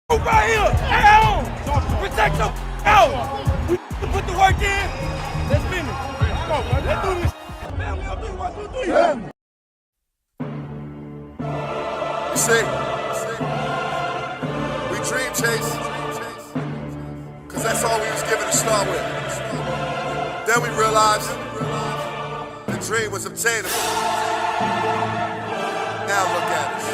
Right here, down. Protect your out. We put the work in. Let's finish. Come on, man. Let's do this. Family, I'll do 1, 2, 3. You see, we dream chase, cause that's all we was given to start with. Then we realized the dream was obtainable. Now look at us.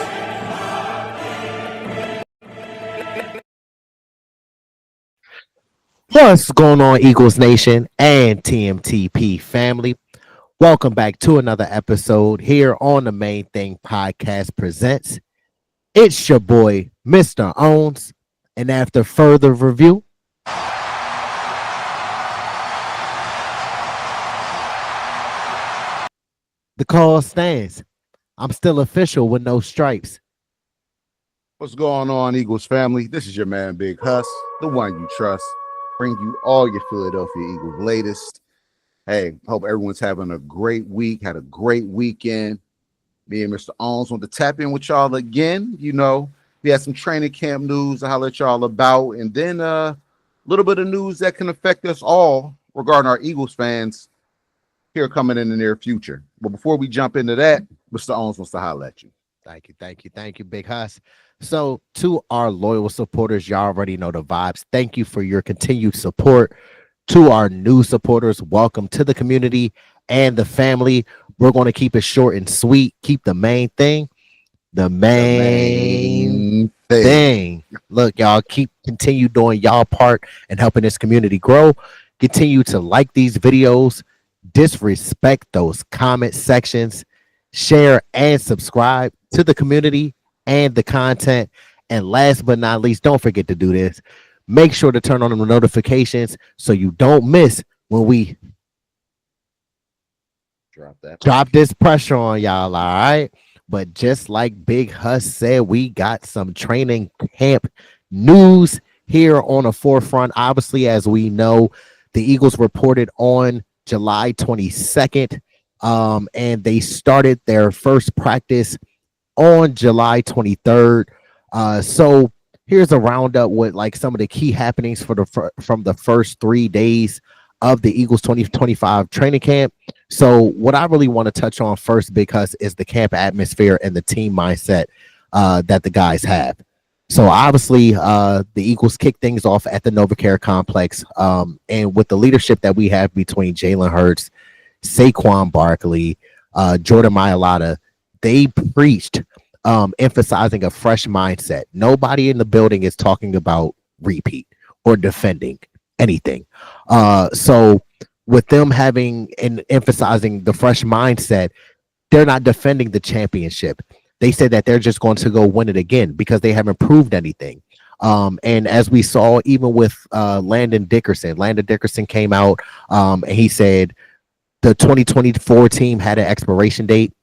What's going on, Eagles Nation and TMTP family? Welcome back to another episode here on the Main Thing Podcast Presents. It's your boy, Mr. Owens. And after further review, the call stands. I'm still official with no stripes. What's going on, Eagles family? This is your man, Big Huss, the one you trust. Bring you all your Philadelphia Eagles latest. Hey, hope everyone's having a great week, had a great weekend. Me and Mr. Owens want to tap in with y'all again. You know, we had some training camp news to holler at y'all about, and then a little bit of news that can affect us all regarding our Eagles fans here coming in the near future. But before we jump into that, Mr. Owens wants to holler at you. Thank you, Big Huss. So to our loyal supporters, y'all already know the vibes. Thank you for your continued support. To our new supporters, welcome to the community and the family. We're going to keep it short and sweet. Keep the main thing. The main thing. Look, y'all, continue doing y'all part and helping this community grow. Continue to like these videos. Disrespect those comment sections. Share and subscribe to the community and the content. And last but not least, don't forget to do this. Make sure to turn on the notifications so you don't miss when we drop this pressure on y'all. All right. But just like Big Huss said, we got some training camp news here on the forefront. Obviously, as we know, the Eagles reported on July 22nd, and they started their first practice on July 23rd. So here's a roundup with like some of the key happenings from the first 3 days of the Eagles 2025 training camp. So what I really want to touch on first, because is the camp atmosphere and the team mindset that the guys have. So obviously the Eagles kick things off at the NovaCare complex, and with the leadership that we have between Jalen Hurts, Saquon Barkley, Jordan Mailata, they preached emphasizing a fresh mindset. Nobody in the building is talking about repeat or defending anything. So with them having and emphasizing the fresh mindset, they're not defending the championship. They said that they're just going to go win it again because they haven't proved anything. And as we saw, even with Landon Dickerson came out and he said the 2024 team had an expiration date.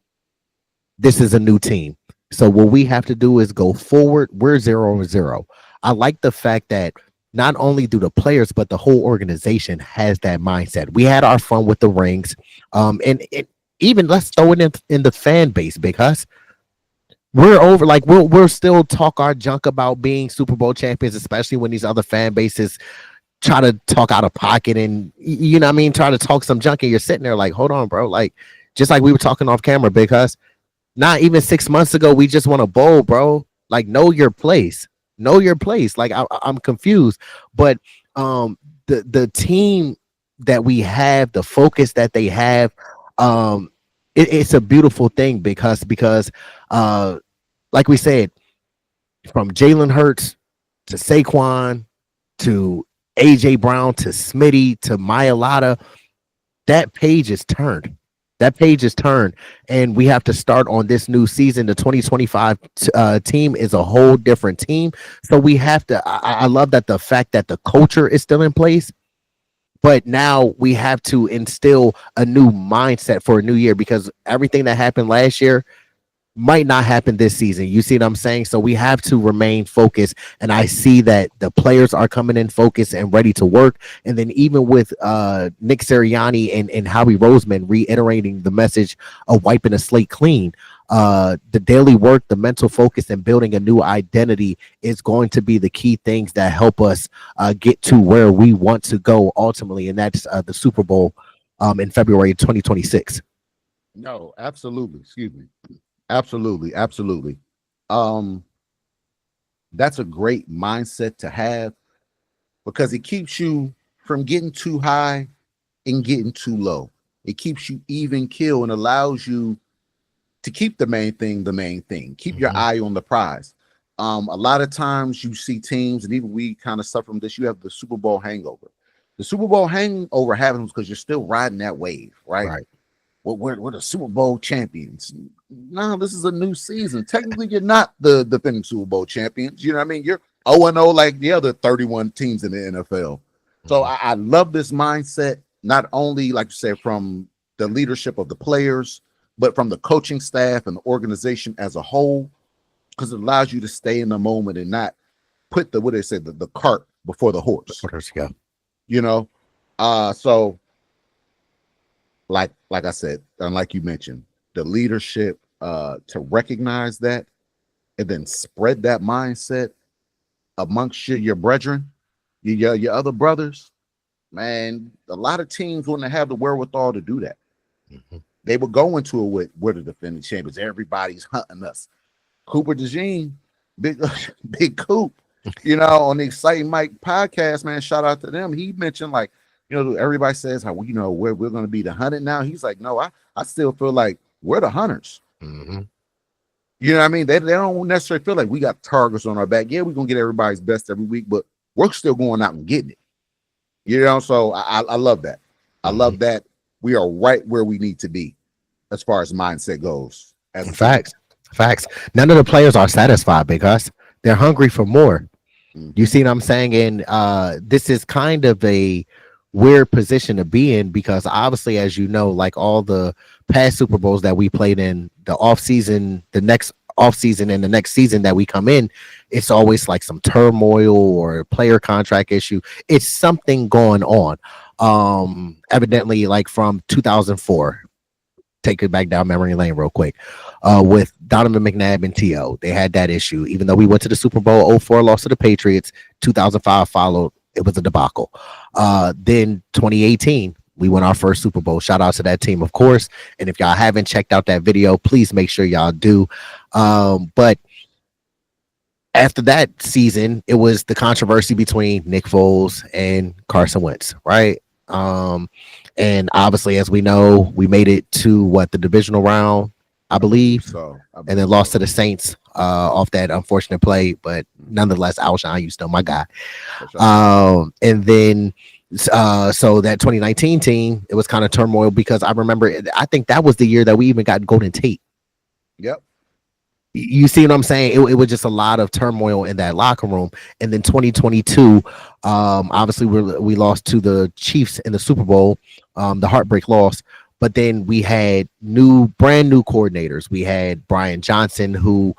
This is a new team. So what we have to do is go forward. We're 0-0. I like the fact that not only do the players, but the whole organization has that mindset. We had our fun with the rings. And even let's throw it in the fan base, because we're over, like we'll still talk our junk about being Super Bowl champions, especially when these other fan bases try to talk out of pocket and, you know what I mean, try to talk some junk, and you're sitting there like, hold on, bro. Like, just like we were talking off camera, because not even 6 months ago, we just won a bowl, bro. Like, know your place. Know your place. Like, I'm confused. But the team that we have, the focus that they have, it's a beautiful thing because like we said, from Jalen Hurts to Saquon to AJ Brown to Smitty to Mailata, that page is turned. That page is turned, and we have to start on this new season. The 2025 team is a whole different team. So we have to, I love that the fact that the culture is still in place, but now we have to instill a new mindset for a new year, because everything that happened last year might not happen this season. You see what I'm saying? So we have to remain focused, and I see that the players are coming in focused and ready to work. And then even with Nick Sirianni and Howie Roseman reiterating the message of wiping the slate clean, the daily work, the mental focus, and building a new identity is going to be the key things that help us get to where we want to go ultimately, and that's the Super Bowl in February 2026. No, absolutely. Excuse me. Absolutely, absolutely. Um, that's a great mindset to have because it keeps you from getting too high and getting too low. It keeps you even keel and allows you to keep the main thing the main thing. Keep your eye on the prize. A lot of times you see teams, and even we kind of suffer from this. You have the Super Bowl hangover. The Super Bowl hangover happens because you're still riding that wave, right? Right. Well, we're the Super Bowl champions. No, this is a new season. Technically, you're not the defending Super Bowl champions. You know what I mean? You're 0-0 like the other 31 teams in the NFL. So I love this mindset, not only, like you said, from the leadership of the players, but from the coaching staff and the organization as a whole, because it allows you to stay in the moment and not put the cart before the horse. Yeah. You know? So like I said, and like you mentioned, the leadership to recognize that and then spread that mindset amongst your brethren, your other brothers. Man, a lot of teams wouldn't have the wherewithal to do that. They would go into it with we're the defending champions. Everybody's hunting us. Cooper DeJean, big Coop, on the Exciting Mike podcast, man. Shout out to them. He mentioned everybody says how we're going to be the hunted now. He's like, no, I still feel like we're the hunters. You know what I mean? They don't necessarily feel like we got targets on our back. Yeah, we're gonna get everybody's best every week, but we're still going out and getting it. So I love that. I love that we are right where we need to be as far as mindset goes. Facts. None of the players are satisfied because they're hungry for more. You see what I'm saying? And this is kind of a weird position to be in because obviously, as you know, like all the past Super Bowls that we played in the off season, the next off season and the next season that we come in, it's always like some turmoil or player contract issue. It's something going on. Evidently, like from 2004, take it back down memory lane real quick. With Donovan McNabb and T.O., they had that issue. Even though we went to the Super Bowl 04, lost to the Patriots, 2005 followed. It was a debacle. Then 2018, we won our first Super Bowl. Shout out to that team, of course. And if y'all haven't checked out that video, please make sure y'all do. But after that season, it was the controversy between Nick Foles and Carson Wentz, right? And obviously, as we know, we made it to the divisional round, I believe, and then lost to the Saints off that unfortunate play. But nonetheless, Alshon, you still my guy. And then so that 2019 team, it was kind of turmoil because I remember, I think that was the year that we even got Golden Tate. Yep. You see what I'm saying? It was just a lot of turmoil in that locker room. And then 2022, obviously we lost to the Chiefs in the Super Bowl, the heartbreak loss. But then we had brand new coordinators. We had Brian Johnson, who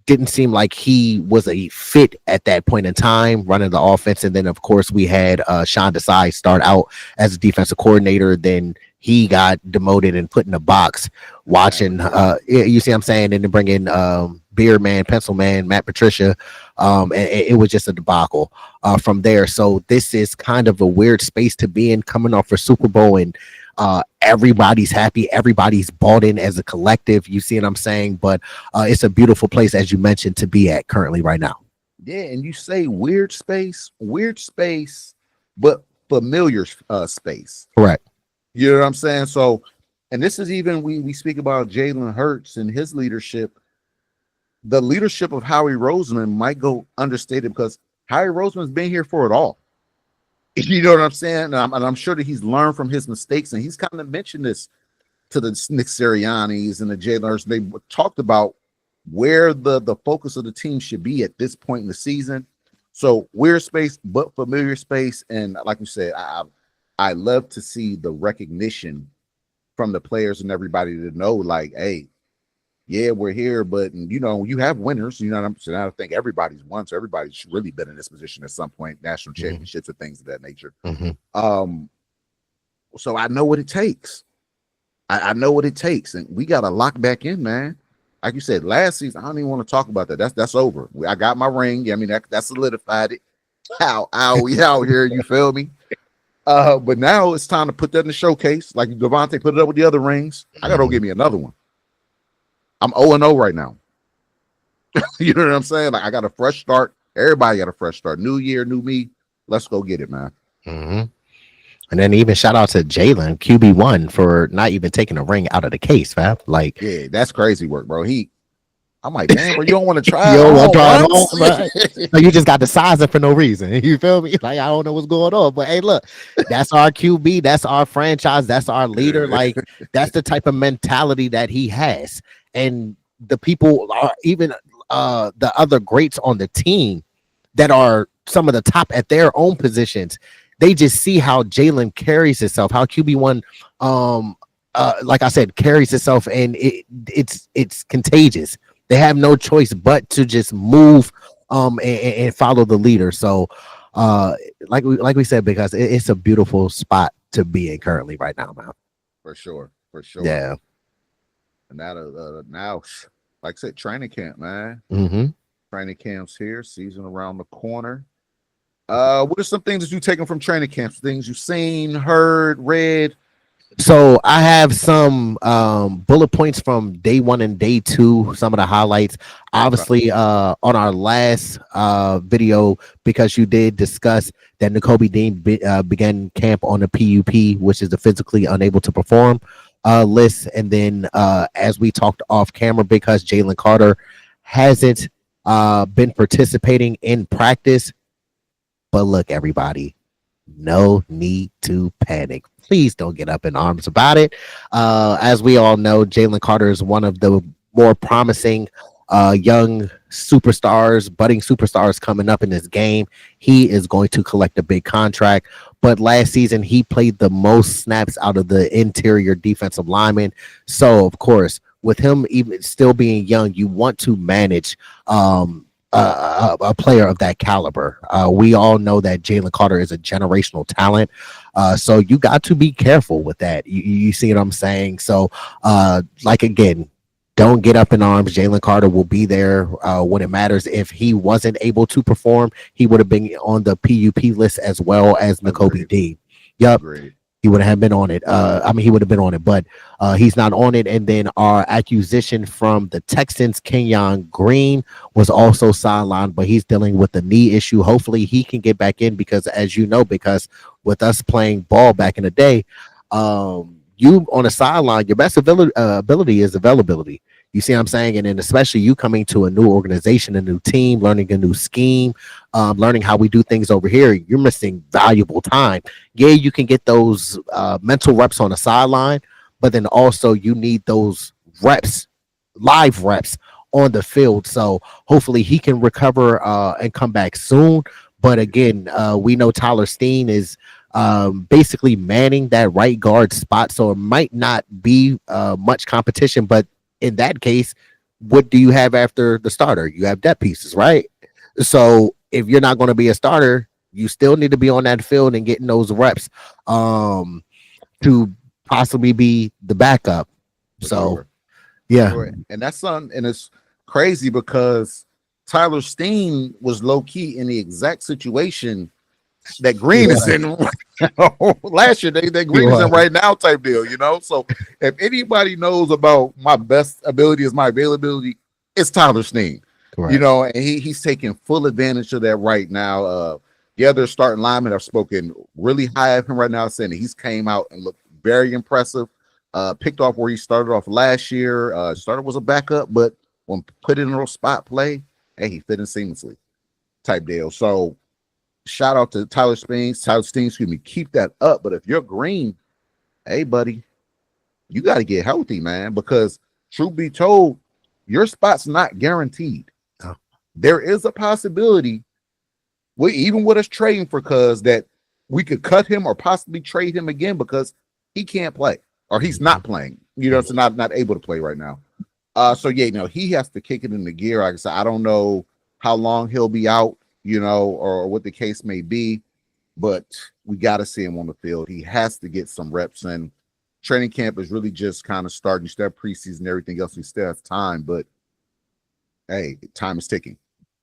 didn't seem like he was a fit at that point in time running the offense. And then, of course, we had Sean Desai start out as a defensive coordinator. Then he got demoted and put in a box watching. You see what I'm saying? And then bring in Beard Man, Pencil Man, Matt Patricia. And it was just a debacle from there. So this is kind of a weird space to be in coming off a Super Bowl, and everybody's happy. Everybody's bought in as a collective. You see what I'm saying? But it's a beautiful place, as you mentioned, to be at currently right now. Yeah. And you say weird space, but familiar space. Correct. You know what I'm saying? So, and this is even, we speak about Jalen Hurts and his leadership. The leadership of Howie Roseman might go understated because Howie Roseman's been here for it all. You know what I'm saying? And I'm sure that he's learned from his mistakes, and he's kind of mentioned this to the Nick Siriannis and the Jalen Hurts. They talked about where the focus of the team should be at this point in the season. So weird space, but familiar space. And like you said, I love to see the recognition from the players and everybody to know, like, hey, yeah, we're here, but you have winners. You know what I'm saying? I don't think everybody's won, so everybody's really been in this position at some point, national championships or things of that nature. So I know what it takes. I know what it takes, and we got to lock back in, man. Like you said, last season, I don't even want to talk about that. That's over. I got my ring. I mean, that solidified it. We out here. You feel me? But now it's time to put that in the showcase. Like Devontae put it up with the other rings. I gotta go get me another one. I'm 0-0 right now. You know what I'm saying? Like I got a fresh start. Everybody got a fresh start. New year, new me. Let's go get it, man. Mm-hmm. And then even shout out to Jalen QB1 for not even taking a ring out of the case, fam. Like, yeah, that's crazy work, bro. I'm like, man, bro, you don't want to try you it don't want to on try once? it on, you just got the sizing for no reason. You feel me? Like, I don't know what's going on, but hey, look, that's our QB, that's our franchise, that's our leader. Like, that's the type of mentality that he has, and the people are even the other greats on the team that are some of the top at their own positions. They just see how Jalen carries himself, how QB1 like I said, carries itself, and it's contagious. They have no choice but to just move and follow the leader. So like we said, because it's a beautiful spot to be in currently right now, man. For sure. Yeah. And now, like I said, training camp, man. Mm-hmm. Training camps here, season around the corner. What are some things that you've taken from training camps? Things you've seen, heard, read? So I have some bullet points from day 1 and day 2, some of the highlights. Obviously, on our last video, because you did discuss that N'Kobe Dean began camp on the PUP, which is the physically unable to perform list. And then as we talked off camera, because Jalen Carter hasn't been participating in practice. But look, everybody, no need to panic. Please don't get up in arms about it. As we all know, Jalen Carter is one of the more promising young superstars, budding superstars coming up in this game. He is going to collect a big contract. But last season, he played the most snaps out of the interior defensive lineman. So, of course, with him even still being young, you want to manage a player of that caliber. We all know that Jalen Carter is a generational talent. So you got to be careful with that. You see what I'm saying? So, like, again, don't get up in arms. Jalen Carter will be there when it matters. If he wasn't able to perform, he would have been on the PUP list as well as N'Kobe Dean. Yep. Agreed. He would have been on it. He would have been on it, but he's not on it. And then our acquisition from the Texans, Kenyon Green, was also sidelined, but he's dealing with the knee issue. Hopefully he can get back in because, as you know, because with us playing ball back in the day, you on the sideline, your best ability is availability. You see what I'm saying? And then especially you coming to a new organization, a new team, learning a new scheme, learning how we do things over here, you're missing valuable time. Yeah, you can get those mental reps on the sideline, but then also you need those reps, live reps on the field. So hopefully he can recover and come back soon. But again, we know Tyler Steen is basically manning that right guard spot. So it might not be much competition, but in that case, what do you have after the starter? You have depth pieces, right? So if you're not going to be a starter, you still need to be on that field and getting those reps to possibly be the backup. Yeah. Sure. And that's something, and it's crazy because Tyler Steen was low key in the exact situation that Green is in last year. That Green is in right now, type deal, you know. So if anybody knows about my best ability is my availability, it's Tyler Steen. Correct. You know, and he's taking full advantage of that right now. The other starting linemen have spoken really high of him right now, saying that he's came out and looked very impressive. Picked off where he started off last year. Started was a backup, but when put in a spot play, hey, he fit in seamlessly, type deal. So shout out to Tyler Steen, excuse me, keep that up. But if you're Green, hey, buddy, you got to get healthy, man, because truth be told, your spot's not guaranteed. Oh. There is a possibility, even with us trading for Cuz, that we could cut him or possibly trade him again because he can't play or he's not playing, you know, so not able to play right now. So, yeah, you know, he has to kick it into gear. Like I said, I don't know how long he'll be out, you know, or what the case may be, but we got to see him on the field. He has to get some reps in. Training camp is really just kind of starting. You still have preseason and everything else. You still have time, but hey, time is ticking.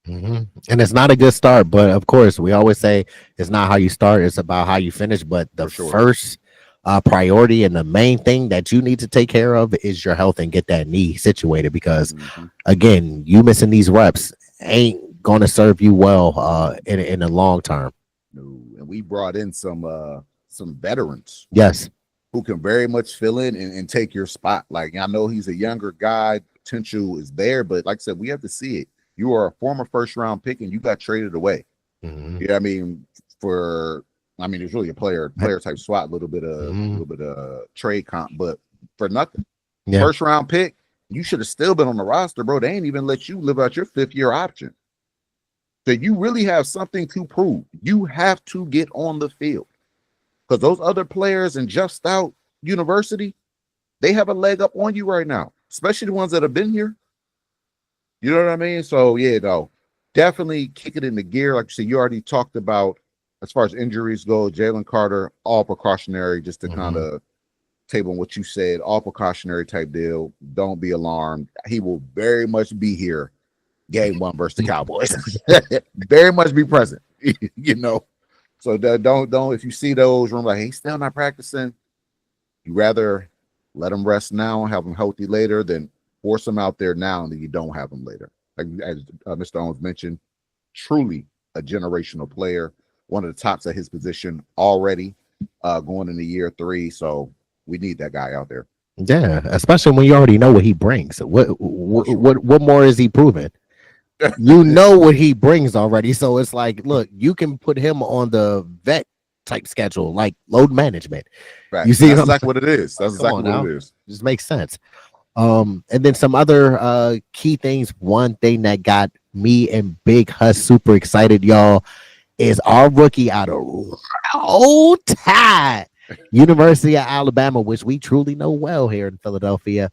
And it's not a good start, but of course, we always say it's not how you start, it's about how you finish. But the first priority and the main thing that you need to take care of is your health and get that knee situated, because again, you missing these reps ain't going to serve you well in the long term. No, and we brought in some veterans. Yes. Who can very much fill in and take your spot. Like, I know he's a younger guy, potential is there, but like I said, we have to see it. You are a former first round pick and you got traded away. Yeah, I mean, it's really a player type swap, a little bit of trade comp, but for nothing. Yeah. First round pick, you should have still been on the roster, bro. They ain't even let you live out your 5th year option. So you really have something to prove. You have to get on the field. Because those other players in Just Out University, they have a leg up on you right now, especially the ones that have been here. You know what I mean? So, yeah, no, definitely kick it into gear. Like you said, you already talked about, as far as injuries go, Jalen Carter, all precautionary, just to kind of table on what you said, all precautionary type deal. Don't be alarmed. He will very much be here game 1 versus the Cowboys. Very much be present, you know. So don't if you see those, remember, like, he's still not practicing, you rather let him rest now, have him healthy later, than force him out there now and then you don't have him later. Like, as Mr. Owens mentioned, truly a generational player, one of the tops at his position already, going into year 3. So we need that guy out there. Yeah, especially when you already know what he brings. What more is he proving? You know what he brings already, so it's like, look, you can put him on the vet type schedule, like load management. Right. You see, that's exactly what it is. That's exactly what it is. Just makes sense. And then some other key things. One thing that got me and Big Huss super excited, y'all, is our rookie out of Roll Tide, University of Alabama, which we truly know well here in Philadelphia.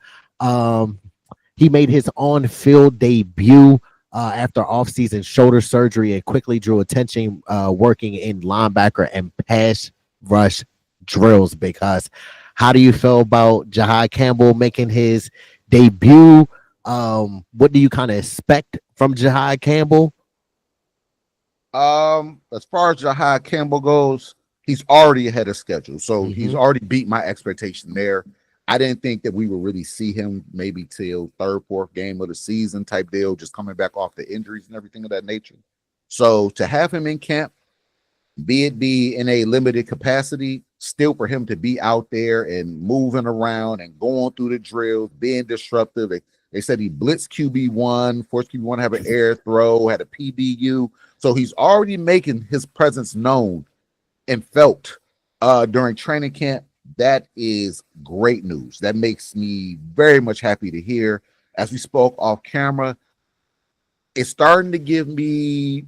He made his on-field debut after off-season shoulder surgery and quickly drew attention working in linebacker and pass rush drills. Because how do you feel about Jahai Campbell making his debut? What do you kind of expect from Jahai Campbell? As far as Jahai Campbell goes, he's already ahead of schedule. So he's already beat my expectation there. I didn't think that we would really see him maybe till 3rd, 4th game of the season type deal, just coming back off the injuries and everything of that nature. So to have him in camp, be in a limited capacity, still for him to be out there and moving around and going through the drills, being disruptive. They said he blitzed QB1, forced QB1 to have an air throw, had a PBU. So he's already making his presence known and felt during training camp. That is great news. That makes me very much happy to hear. As we spoke off camera, it's starting to give me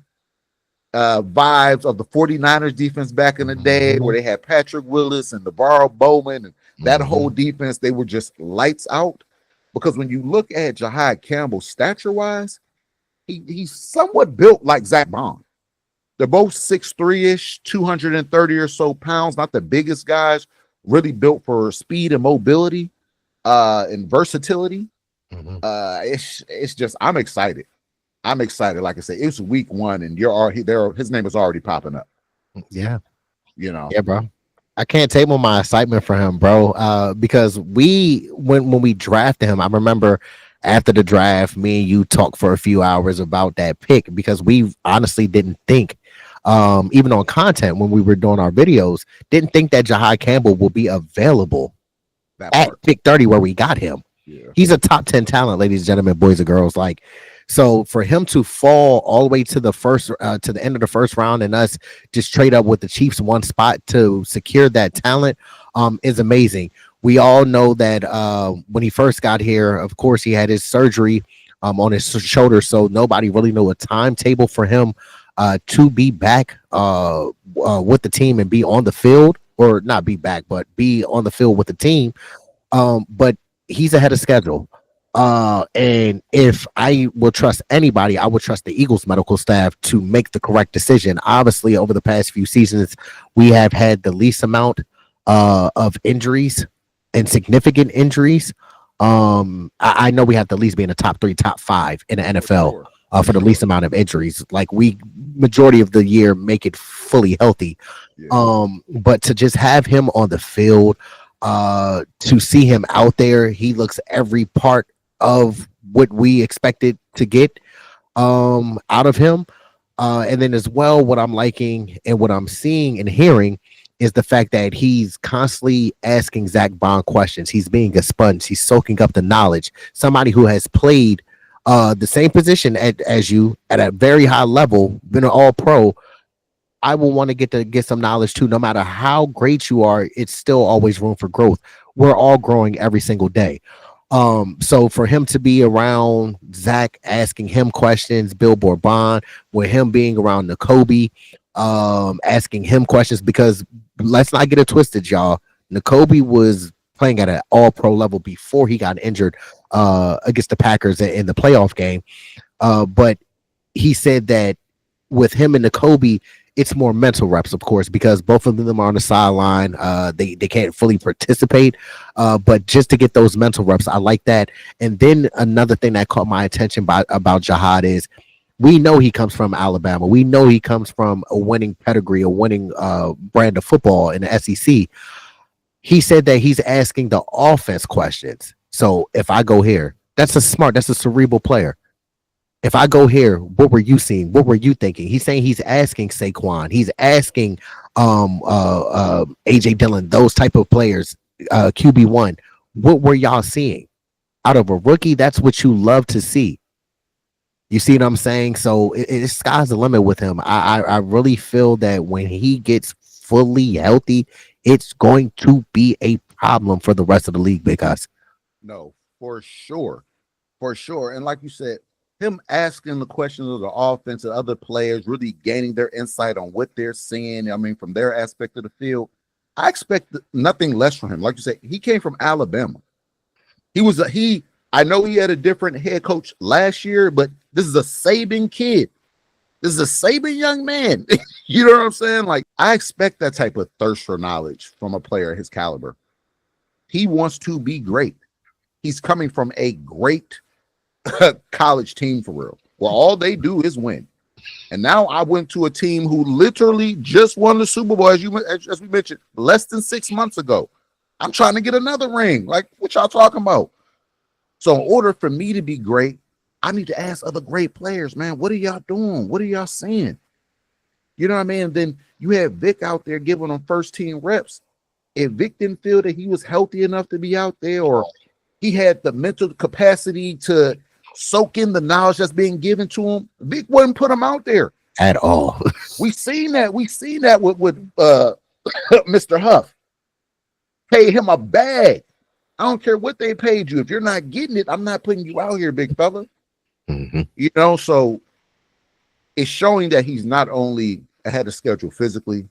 vibes of the 49ers defense back in the day, where they had Patrick Willis and Navarro Bowman and that whole defense. They were just lights out. Because when you look at Jahai Campbell stature-wise, he's somewhat built like Zach Bond. They're both 6'3-ish, 230 or so pounds, not the biggest guys, really built for speed and mobility and versatility. It's just, I'm excited. Like I said, it's week 1 and his name is already popping up. Yeah. You know. Yeah, bro. I can't table my excitement for him, bro. Because when we drafted him, I remember after the draft, me and you talked for a few hours about that pick, because we honestly didn't think, even on content when we were doing our videos, didn't think that Jahai Campbell will be available at pick 30 where we got him. Yeah. He's a top 10 talent, ladies and gentlemen, boys and girls. Like, so for him to fall all the way to the end of the 1st round and us just trade up with the Chiefs 1 spot to secure that talent is amazing. We all know that when he first got here, of course, he had his surgery on his shoulder, so nobody really knew a timetable for him to be back with the team and be on the field, or not be back, but be on the field with the team. But he's ahead of schedule. And if I will trust anybody, I would trust the Eagles medical staff to make the correct decision. Obviously, over the past few seasons, we have had the least amount of injuries and significant injuries. I know we have to at least be in the top 3, top 5 in the NFL for the least amount of injuries. Like we majority of the year make it fully healthy. But to just have him on the field, to see him out there, he looks every part of what we expected to get out of him. And then as well, what I'm liking and what I'm seeing and hearing is the fact that he's constantly asking Zach Bond questions. He's being a sponge. He's soaking up the knowledge. Somebody who has played the same position as you at a very high level, been an all-pro. I will want to get some knowledge too. No matter how great you are, it's still always room for growth. We're all growing every single day. So for him to be around Zach, asking him questions, Billboard Bond, with him being around Nakobe, asking him questions, because let's not get it twisted, y'all. Nakobe was playing at an all-pro level before he got injured against the Packers in the playoff game. But he said that with him and Nakobe, it's more mental reps, of course, because both of them are on the sideline. They can't fully participate, but just to get those mental reps, I like that. And then another thing that caught my attention about Jihad is we know he comes from Alabama. We know he comes from a winning pedigree, a winning brand of football in the SEC. He said that he's asking the offense questions. So if I go here, that's a cerebral player. If I go here, what were you seeing? What were you thinking? He's saying he's asking Saquon. He's asking AJ Dillon, those type of players, QB1. What were y'all seeing? Out of a rookie, that's what you love to see. You see what I'm saying? So it's sky's the limit with him. I really feel that when he gets fully healthy, it's going to be a problem for the rest of the league, because no, for sure. And like you said, him asking the questions of the offense and other players, really gaining their insight on what they're seeing. I mean, from their aspect of the field, I expect nothing less from him. Like you said, he came from Alabama. I know he had a different head coach last year, but this is a Saban kid. This is a Saban young man. You know what I'm saying? Like, I expect that type of thirst for knowledge from a player of his caliber. He wants to be great. He's coming from a great college team for real, where all they do is win. And now I went to a team who literally just won the Super Bowl, as we mentioned, less than 6 months ago. I'm trying to get another ring. Like, what y'all talking about? So in order for me to be great, I need to ask other great players, man, what are y'all doing? What are y'all seeing? You know what I mean? And then you have Vic out there giving them first team reps. If Vic didn't feel that he was healthy enough to be out there, or he had the mental capacity to soak in the knowledge that's being given to him, Vic wouldn't put him out there at all. We seen that with Mr. Huff. Pay him a bag. I don't care what they paid you. If you're not getting it, I'm not putting you out here, big fella. Mm-hmm. You know, so it's showing that he's not only ahead of schedule physically,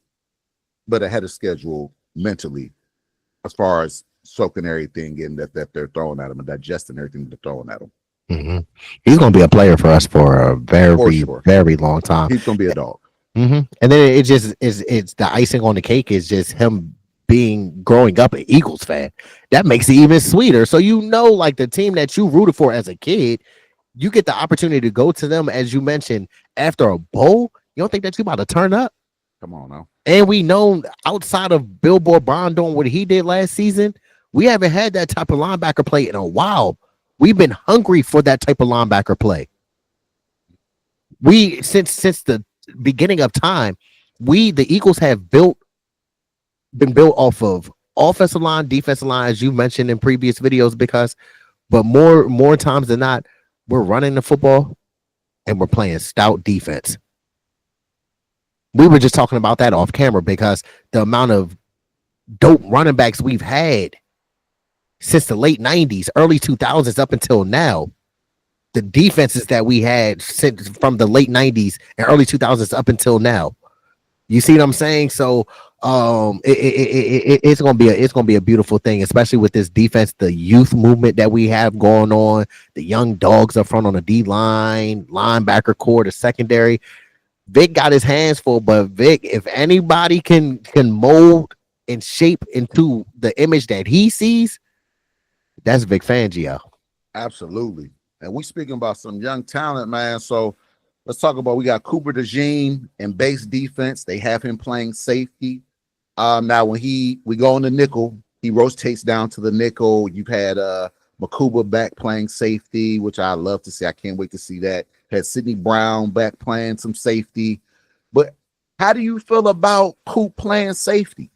but ahead of schedule mentally, as far as soaking everything in that they're throwing at him and digesting everything they're throwing at him. Mm-hmm. He's going to be a player for us for a very long time. He's going to be a dog. Mm-hmm. And then it just it's the icing on the cake is just him growing up an Eagles fan. That makes it even sweeter. So, you know, like the team that you rooted for as a kid, you get the opportunity to go to them, as you mentioned, after a bowl. You don't think that you about to turn up? Come on now. And we know outside of Billboard Bond doing what he did last season, we haven't had that type of linebacker play in a while. We've been hungry for that type of linebacker play. We since the beginning of time, the Eagles have been built off of offensive line, defensive line, as you mentioned in previous videos, but more times than not, we're running the football and we're playing stout defense. We were just talking about that off camera, because the amount of dope running backs we've had since the late 90s, early 2000s up until now, the defenses that we had since from the late 90s and early 2000s up until now. You see what I'm saying? So it's gonna be a beautiful thing, especially with this defense, the youth movement that we have going on, the young dogs up front on the D line, linebacker core, the secondary. Vic got his hands full, but Vic, if anybody can mold and shape into the image that he sees, that's Vic Fangio. Absolutely. And we speaking about some young talent, man. So let's talk about, we got Cooper DeJean in base defense. They have him playing safety. Now when we go on the nickel, he rotates down to the nickel. You've had Makuba back playing safety, which I love to see. I can't wait to see that. Had Sidney Brown back playing some safety. But how do you feel about Coop playing safety?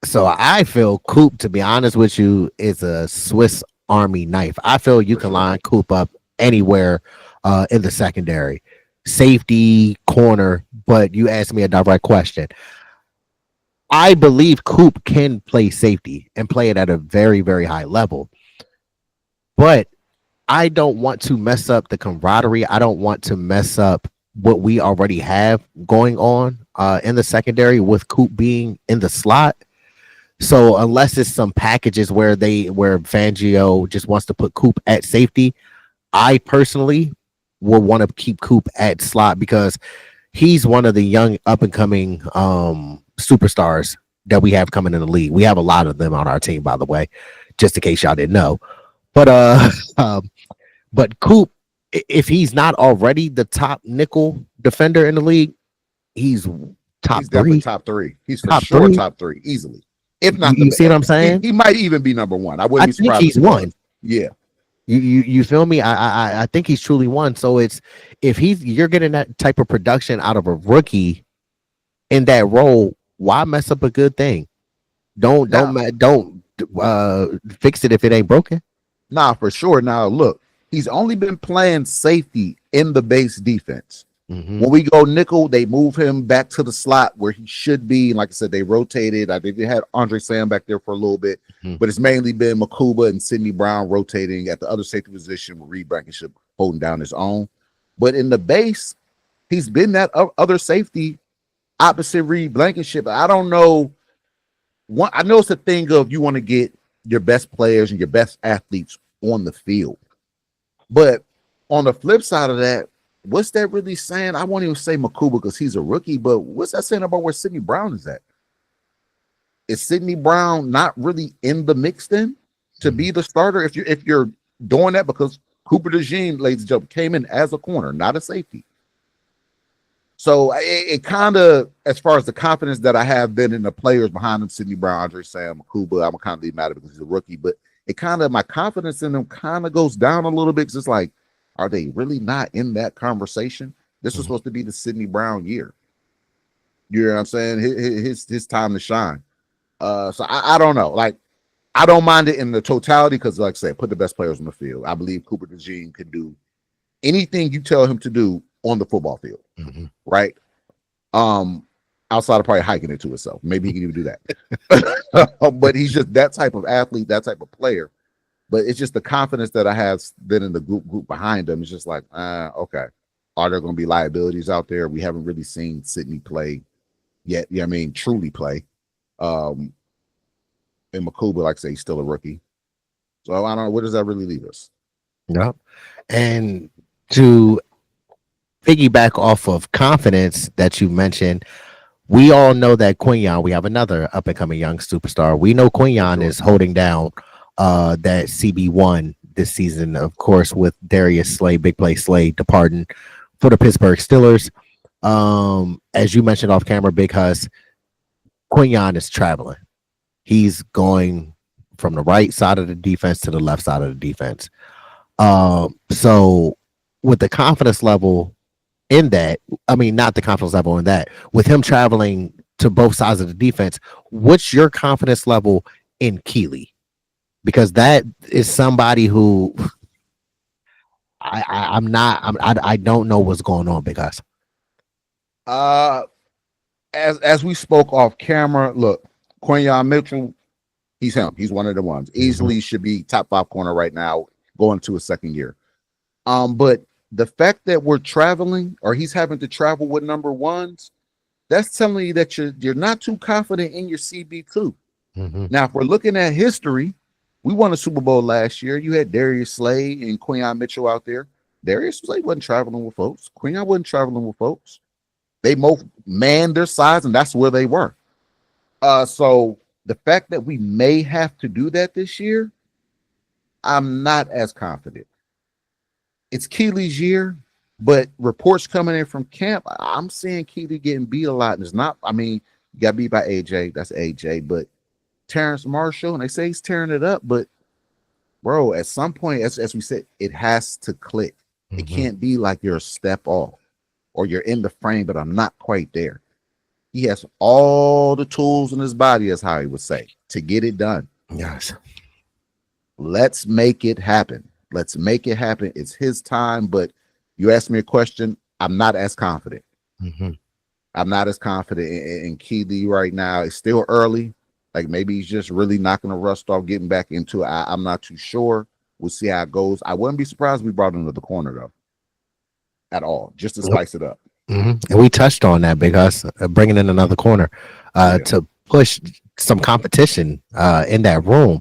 So I feel Coop, to be honest with you, is a Swiss Army knife. I feel you can line Coop up anywhere in the secondary, safety, corner. But you asked me a direct question. I believe Coop can play safety and play it at a very, very high level. But I don't want to mess up the camaraderie. I don't want to mess up what we already have going on in the secondary with Coop being in the slot. So unless it's some packages where Fangio just wants to put Coop at safety, I personally will want to keep Coop at slot because he's one of the young up and coming superstars that we have coming in the league. We have a lot of them on our team, by the way, just in case y'all didn't know. But but Coop, if he's not already the top nickel defender in the league, he's top He's definitely three. top three. He's for Top sure three. top three, easily. If not, You see what I'm saying? He might even be number one. I wouldn't be think surprised. he's if he one. was. Yeah. You feel me? I think he's truly one. So it's if you're getting that type of production out of a rookie in that role, why mess up a good thing? Don't fix it if it ain't broken. Nah, for sure. Now look, he's only been playing safety in the base defense. Mm-hmm. When we go nickel, they move him back to the slot where he should be. Like I said, they rotated. I think they had Andre Sam back there for a little bit, but it's mainly been Makuba and Sidney Brown rotating at the other safety position with Reed Blankenship holding down his own. But in the base, he's been that other safety opposite Reed Blankenship. I don't know. I know it's a thing of you want to get your best players and your best athletes on the field. But on the flip side of that, what's that really saying? I won't even say Makuba because he's a rookie, but what's that saying about where Sidney Brown is at? Is Sidney Brown not really in the mix then to be the starter? If you're doing that, because Cooper DeJean, ladies and gentlemen, came in as a corner, not a safety. So it kind of, as far as the confidence that I have been in the players behind him, Sidney Brown, Andre Sam, Makuba, I'm kind of leave mad because he's a rookie, but it kind of, my confidence in them kind of goes down a little bit because it's like, are they really not in that conversation? This was supposed to be the Sidney Brown year. You know what I'm saying? His time to shine. So I don't know. Like, I don't mind it in the totality because, like I said, put the best players on the field. I believe Cooper DeJean can do anything you tell him to do on the football field, right? Outside of probably hiking it to himself. Maybe he can even do that. But he's just that type of athlete, that type of player. But it's just the confidence that I have been in the group behind them. It's just like, okay, are there going to be liabilities out there? We haven't really seen Sidney play yet. Yeah, I mean, truly play. And Makuba, like I say, he's still a rookie. So I don't know. Where does that really leave us? Yep. And to piggyback off of confidence that you mentioned, we all know that Quinyon, we have another up and coming young superstar. We know Quinyon is holding down that CB1 this season, of course, with Darius Slay, Big Play Slay departing for the Pittsburgh Steelers. As you mentioned off camera, Big Huss, Quinyon is traveling. He's going from the right side of the defense to the left side of the defense. So with the confidence level in that, I mean, not the confidence level in that, with him traveling to both sides of the defense, what's your confidence level in Keeley? Because that is somebody who I don't know what's going on, because as we spoke off camera, look, Quinyon Mitchell, he's him. He's one of the ones. Easily should be top 5 corner right now, going to his second year. But the fact that we're traveling, or he's having to travel with number ones, that's telling you that you're not too confident in your CB2. Now, if we're looking at history, we won a Super Bowl last year. You had Darius Slay and Quinyon Mitchell out there. Darius Slay wasn't traveling with folks. Quinyon wasn't traveling with folks. They both manned their sides, and that's where they were. So the fact that we may have to do that this year, I'm not as confident. It's Keely's year, but reports coming in from camp, I'm seeing Keely getting beat a lot. And it's not, I mean, you got beat by AJ. That's AJ. But Terrence Marshall, and they say he's tearing it up. But, bro, at some point, as we said, it has to click. It can't be like you're a step off or you're in the frame, but I'm not quite there. He has all the tools in his body, as how he would say, to get it done. Yes. Let's make it happen. Let's make it happen. It's his time. But you asked me a question. I'm not as confident. I'm not as confident in Keely right now. It's still early. Like maybe he's just really knocking the rust off, getting back into it. I'm not too sure. We'll see how it goes. I wouldn't be surprised if we brought him to the corner, though, at all, just to spice it up. And we touched on that because bringing in another corner to push some competition in that room.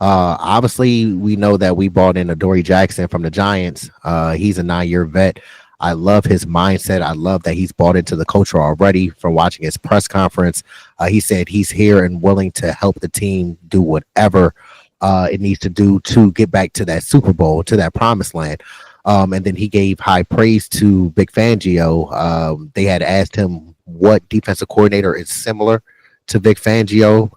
Obviously, we know that we brought in Adoree Jackson from the Giants. He's a 9-year vet. I love his mindset. I love that he's bought into the culture already from watching his press conference. He said he's here and willing to help the team do whatever it needs to do to get back to that Super Bowl, to that promised land. And then he gave high praise to Vic Fangio. They had asked him what defensive coordinator is similar to Vic Fangio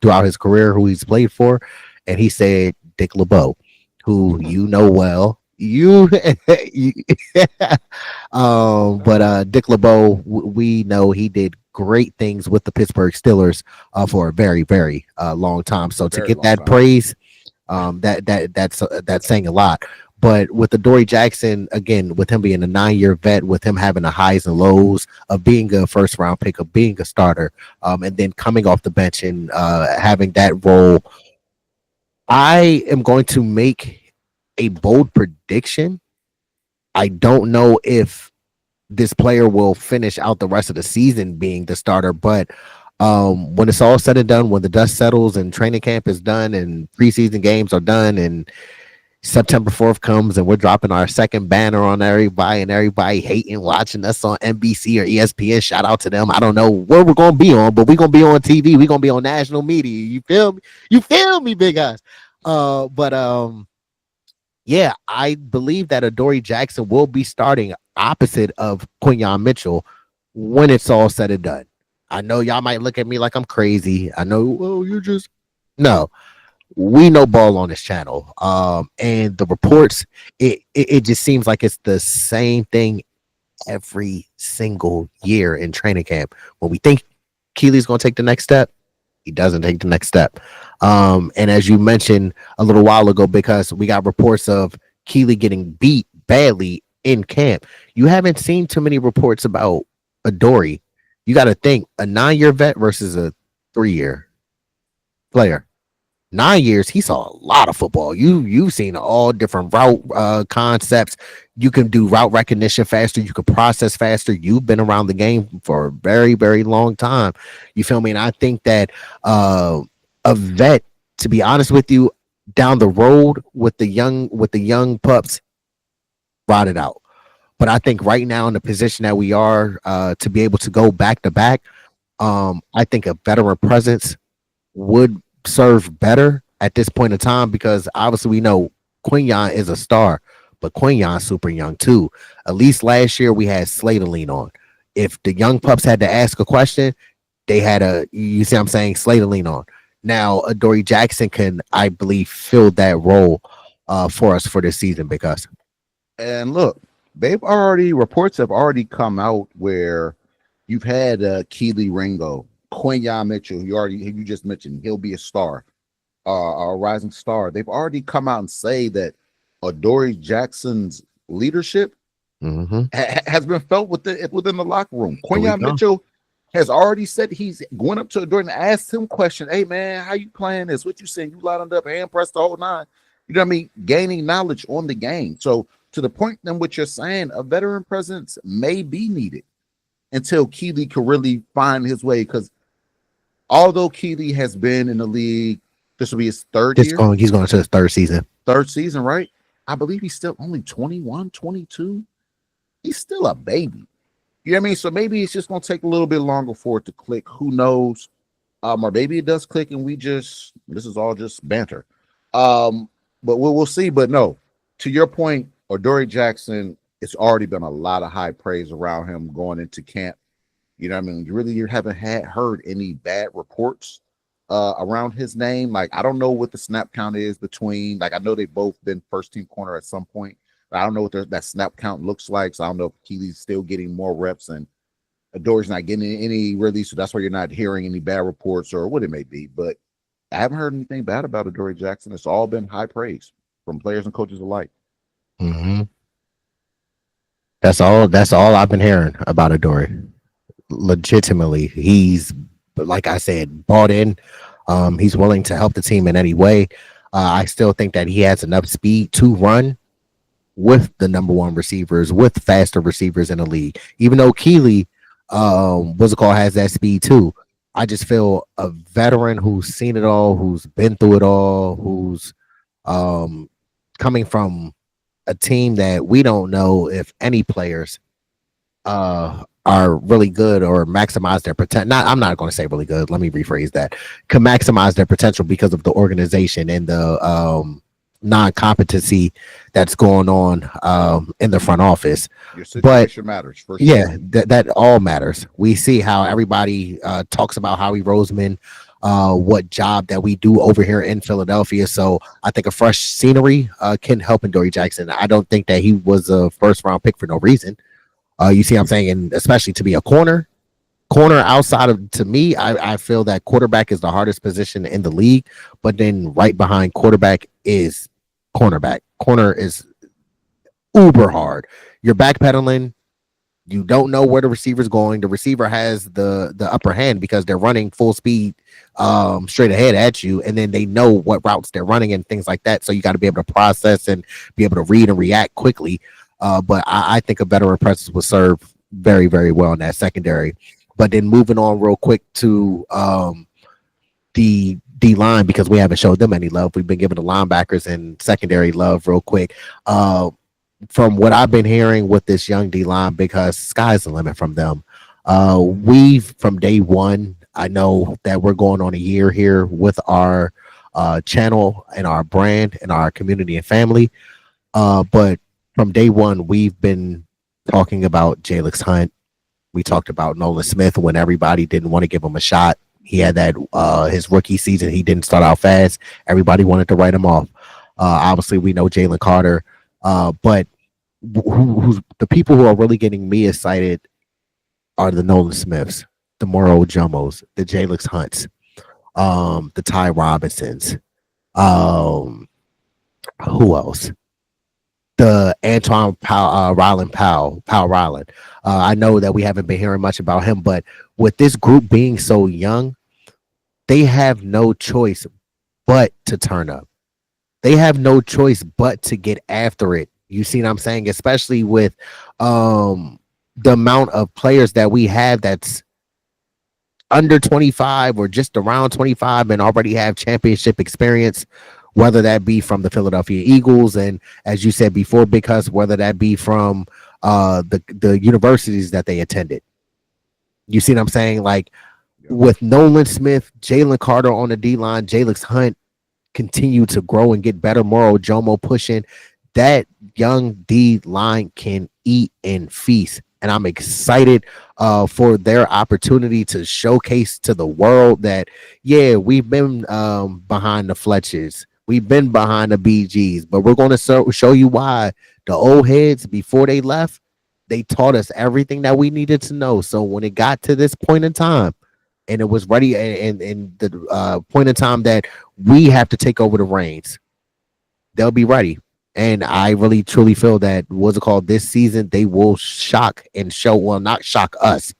throughout his career, who he's played for. And he said Dick LeBeau, who you know well. But Dick LeBeau, we know he did great things with the Pittsburgh Steelers for a very, very long time. So to get that praise, that's saying a lot. But with Adoree Jackson, again, with him being a 9-year vet, with him having the highs and lows of being a first-round pick, of being a starter, and then coming off the bench and having that role, I am going to make a bold prediction. I don't know if this player will finish out the rest of the season being the starter, but when it's all said and done, when the dust settles and training camp is done and preseason games are done and September 4th comes and we're dropping our second banner on everybody and everybody hating watching us on NBC or ESPN. Shout out to them. I don't know where we're going to be on, but we're going to be on TV. We're going to be on national media. You feel me? You feel me, big guys? Yeah, I believe that Adoree Jackson will be starting opposite of Quinyon Mitchell when it's all said and done. I know y'all might look at me like I'm crazy. I know, well, you're just no. We know ball on this channel. And the reports, it just seems like it's the same thing every single year in training camp. When we think Keely's going to take the next step, he doesn't take the next step. And as you mentioned a little while ago, because we got reports of Keely getting beat badly in camp, you haven't seen too many reports about Adoree. You got to think a 9-year vet versus a 3-year player. 9 years, he saw a lot of football. You've seen all different route concepts. You can do route recognition faster. You can process faster. You've been around the game for a very, very long time. You feel me? And I think that a vet, to be honest with you, down the road with the young pups, ride it out. But I think right now in the position that we are, to be able to go back to back, I think a veteran presence would serve better at this point in time, because obviously we know Quinyon is a star, but Quinyon's super young too. At least last year we had Slay to lean on. If the young pups had to ask a question, they had you see what I'm saying, Slay to lean on. Now Adoree Jackson can, I believe, fill that role for us for this season. Because and look, reports have already come out where you've had Keely Ringo, Quinyon Mitchell, you just mentioned he'll be a star, a rising star. They've already come out and say that Adoree Jackson's leadership has been felt within the locker room. Quinyon Mitchell has already said he's going up to Adoree and asked him question. Hey man, how you playing this? What you saying? You lined up, hand pressed the whole nine. You know what I mean? Gaining knowledge on the game. So to the point in which you're saying, a veteran presence may be needed until Keely can really find his way. Because although Keely has been in the league, this will be his third year. He's going to his third season. Third season, right? I believe he's still only 21, 22. He's still a baby. You know what I mean? So maybe it's just gonna take a little bit longer for it to click. Who knows? Or maybe it does click and this is all just banter. But we'll see. But no, to your point, Adoree Jackson, it's already been a lot of high praise around him going into camp. You know what I mean? You haven't heard any bad reports around his name. Like, I don't know what the snap count is between, like, I know they've both been first team corner at some point, but I don't know what that snap count looks like. So I don't know if Keely's still getting more reps and Adoree's not getting any really. So that's why you're not hearing any bad reports or what it may be. But I haven't heard anything bad about Adoree Jackson. It's all been high praise from players and coaches alike. Mm-hmm. That's all I've been hearing about Adoree. Legitimately, he's, like I said, bought in. He's willing to help the team in any way. I still think that he has enough speed to run with the number one receivers, with faster receivers in the league. Even though Keely, has that speed too. I just feel a veteran who's seen it all, who's been through it all, who's coming from a team that we don't know if any players are really good or maximize their potential. I'm not going to say really good. Let me rephrase that. Can maximize their potential because of the organization and the non-competency that's going on in the front office. Your situation matters. Yeah, that all matters. We see how everybody talks about Howie Roseman, what job that we do over here in Philadelphia. So I think a fresh scenery can help Adoree Jackson. I don't think that he was a first round pick for no reason. You see what I'm saying? And especially to be a corner outside of, to me, I feel that quarterback is the hardest position in the league, but then right behind quarterback is cornerback. Corner is uber hard. You're backpedaling. You don't know where the receiver's going. The receiver has the upper hand because they're running full speed straight ahead at you, and then they know what routes they're running and things like that. So you got to be able to process and be able to read and react quickly. But I think a veteran presence would serve very, very well in that secondary. But then moving on real quick to the D line, because we haven't showed them any love. We've been giving the linebackers and secondary love real quick. From what I've been hearing with this young D line, because sky's the limit from them. We've from day one, I know that we're going on a year here with our channel and our brand and our community and family. But from day one, we've been talking about Jalix Hunt. We talked about Nolan Smith when everybody didn't want to give him a shot. He had that his rookie season. He didn't start out fast. Everybody wanted to write him off. Obviously, we know Jalen Carter. But who's the people who are really getting me excited are the Nolan Smiths, the Moro Jumos, the Jalix Hunts, the Ty Robinsons. Who else? The Antoine Ryland Powell Ryland. I know that we haven't been hearing much about him, but with this group being so young, they have no choice but to turn up. They have no choice but to get after it. You see what I'm saying? Especially with the amount of players that we have that's under 25 or just around 25 and already have championship experience, whether that be from the Philadelphia Eagles and, as you said before, because whether that be from the universities that they attended. You see what I'm saying? Like with Nolan Smith, Jalen Carter on the D line, Jalix Hunt continue to grow and get better. Moro Jomo pushing. That young D line can eat and feast. And I'm excited for their opportunity to showcase to the world that, yeah, we've been behind the Fletchers. We've been behind the BGs, but we're going to show you why. The old heads, before they left, they taught us everything that we needed to know. So when it got to this point in time and it was ready and the point in time that we have to take over the reins, they'll be ready. And I really truly feel that this season, they will shock and show, well, not shock us,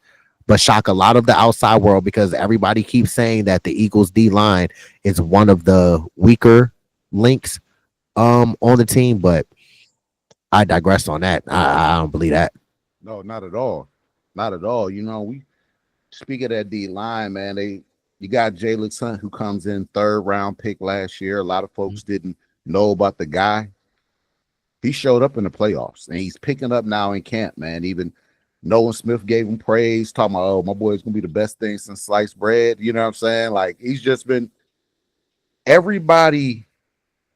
but shock a lot of the outside world, because everybody keeps saying that the Eagles D line is one of the weaker links on the team, but I digress on that. I don't believe that. No, not at all. Not at all. You know, we speak of that D line, man. You got Jalix Hunt, who comes in 3rd round pick last year. A lot of folks didn't know about the guy. He showed up in the playoffs, and he's picking up now in camp, man. Even Nolan Smith gave him praise, talking about, oh, my boy's gonna be the best thing since sliced bread. You know what I'm saying? Like, he's just been, everybody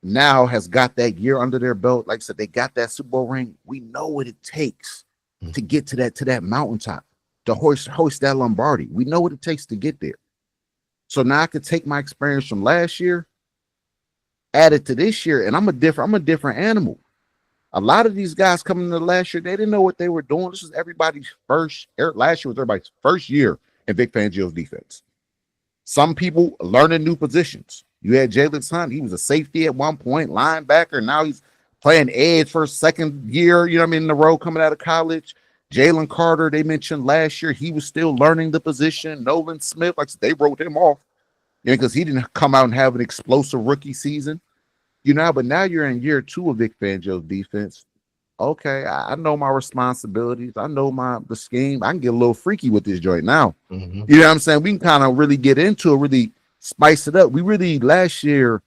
now has got that year under their belt. Like I said, they got that Super Bowl ring. We know what it takes to get to that mountaintop, to hoist that Lombardi. We know what it takes to get there. So now I could take my experience from last year, add it to this year, and I'm a different animal. A lot of these guys coming into last year, they didn't know what they were doing. This was everybody's last year was everybody's first year in Vic Fangio's defense. Some people learning new positions. You had Jalen Hunt, he was a safety at one point, linebacker. Now he's playing edge for a second year, you know what I mean, in a row coming out of college. Jalen Carter, they mentioned last year, he was still learning the position. Nolan Smith, like they wrote him off, because he didn't come out and have an explosive rookie season. But now you're in year 2 of Vic Fangio's defense. Okay, I know my responsibilities. I know the scheme. I can get a little freaky with this joint now. Mm-hmm. You know what I'm saying? We can kind of really get into it, really spice it up. We really, last year,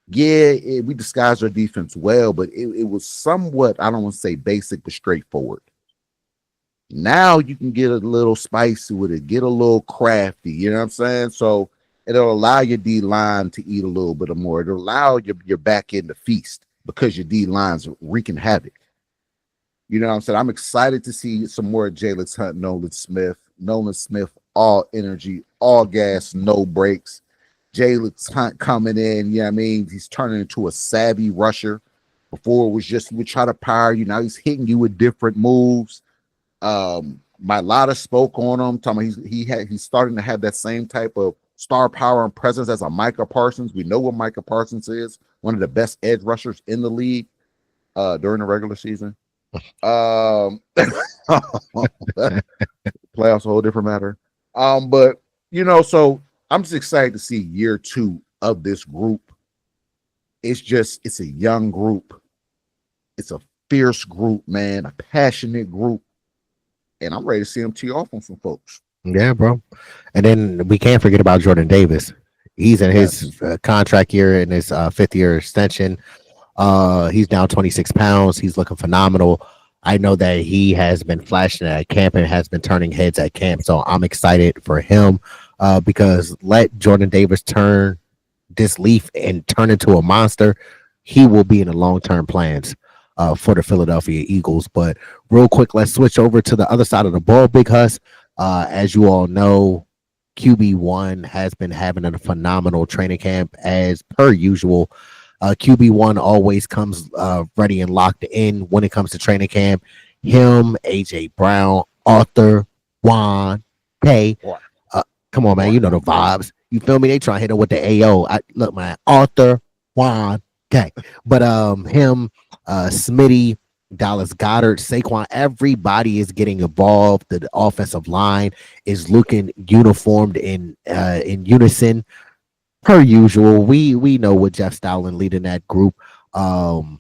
we disguised our defense well, but it was somewhat, I don't want to say basic, but straightforward. Now you can get a little spicy with it, get a little crafty. You know what I'm saying? So it'll allow your D line to eat a little bit more. It'll allow your back end to feast because your D line's wreaking havoc. You know what I'm saying? I'm excited to see some more Jalen Hunt, Nolan Smith, all energy, all gas, no breaks. Jalen Hunt coming in, you know what I mean? He's turning into a savvy rusher. Before it was just he would try to power you. Now he's hitting you with different moves. My Lotta spoke on him, talking about he's starting to have that same type of star power and presence as a Micah Parsons. We know what Micah Parsons is, one of the best edge rushers in the league during the regular season. Playoffs a whole different matter. But so I'm just excited to see year 2 of this group. It's a young group. It's a fierce group, man, a passionate group. And I'm ready to see him tee off on some folks. Yeah, bro. And then we can't forget about Jordan Davis. He's in his contract year, in his 5th year extension. He's down 26 pounds. He's looking phenomenal. I know that he has been flashing at camp and has been turning heads at camp. So I'm excited for him because let Jordan Davis turn this leaf and turn into a monster. He will be in the long-term plans for the Philadelphia Eagles. But real quick, let's switch over to the other side of the ball, Big Huss. As you all know, QB1 has been having a phenomenal training camp as per usual. QB1 always comes ready and locked in when it comes to training camp. Him, AJ Brown, Arthur, Juan, Pay. Come on, man. You know the vibes. You feel me? They try to hit him with the AO. Look, man. Arthur, Juan, okay. But him, Smitty, Dallas Goddard, Saquon, everybody is getting involved. The offensive line is looking uniformed in unison. Per usual, we know what Jeff Stoutland leading that group, how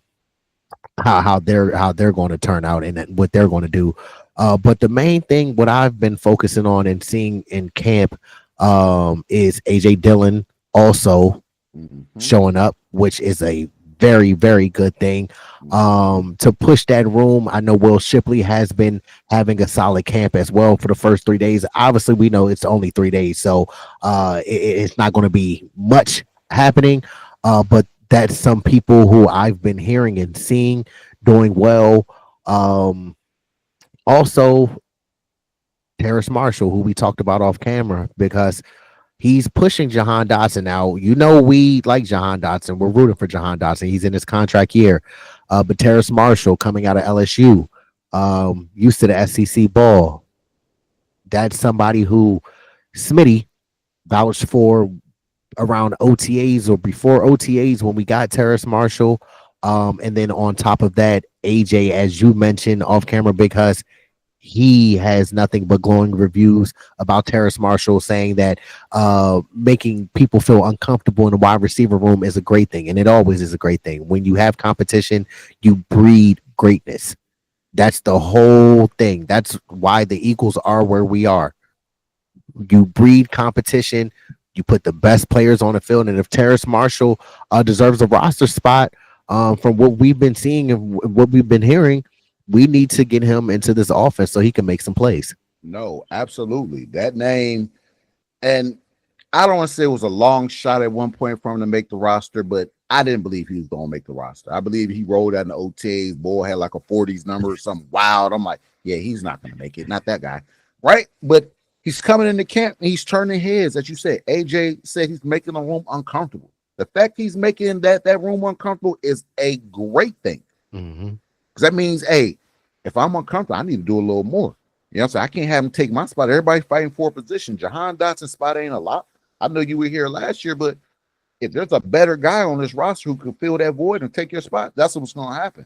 they're going to turn out and what they're going to do. But the main thing, what I've been focusing on and seeing in camp, is AJ Dillon also showing up, which is a very, very good thing. To push that room, I know Will Shipley has been having a solid camp as well for the first 3 days. Obviously, we know it's only 3 days, so it's not going to be much happening. But that's some people who I've been hearing and seeing doing well. Also, Terrace Marshall, who we talked about off camera, because he's pushing Jahan Dotson now. You know, we like Jahan Dotson. We're rooting for Jahan Dotson. He's in his contract year. But Terrace Marshall coming out of LSU, used to the SEC ball. That's somebody who Smitty vouched for around OTAs or before OTAs when we got Terrace Marshall. And then on top of that, AJ, as you mentioned off camera, Big Huss, he has nothing but glowing reviews about Terrace Marshall, saying that making people feel uncomfortable in the wide receiver room is a great thing. And it always is a great thing. When you have competition, you breed greatness. That's the whole thing. That's why the Eagles are where we are. You breed competition. You put the best players on the field. And if Terrace Marshall deserves a roster spot, from what we've been seeing and what we've been hearing, we need to get him into this offense so he can make some plays. No, absolutely. That name, and I don't want to say it was a long shot at one point for him to make the roster, but I didn't believe he was going to make the roster. I believe he rolled out in the OTAs. Boy had like a 40s number or something wild. I'm like, yeah, he's not going to make it. Not that guy. Right? But he's coming into camp and he's turning heads. As you said, AJ said he's making the room uncomfortable. The fact he's making that room uncomfortable is a great thing. Because that means, hey, if I'm uncomfortable, I need to do a little more. You know what I'm saying? I can't have him take my spot. Everybody fighting for a position. Jahan Dotson's spot ain't a lot. I know you were here last year, but if there's a better guy on this roster who could fill that void and take your spot, that's what's going to happen.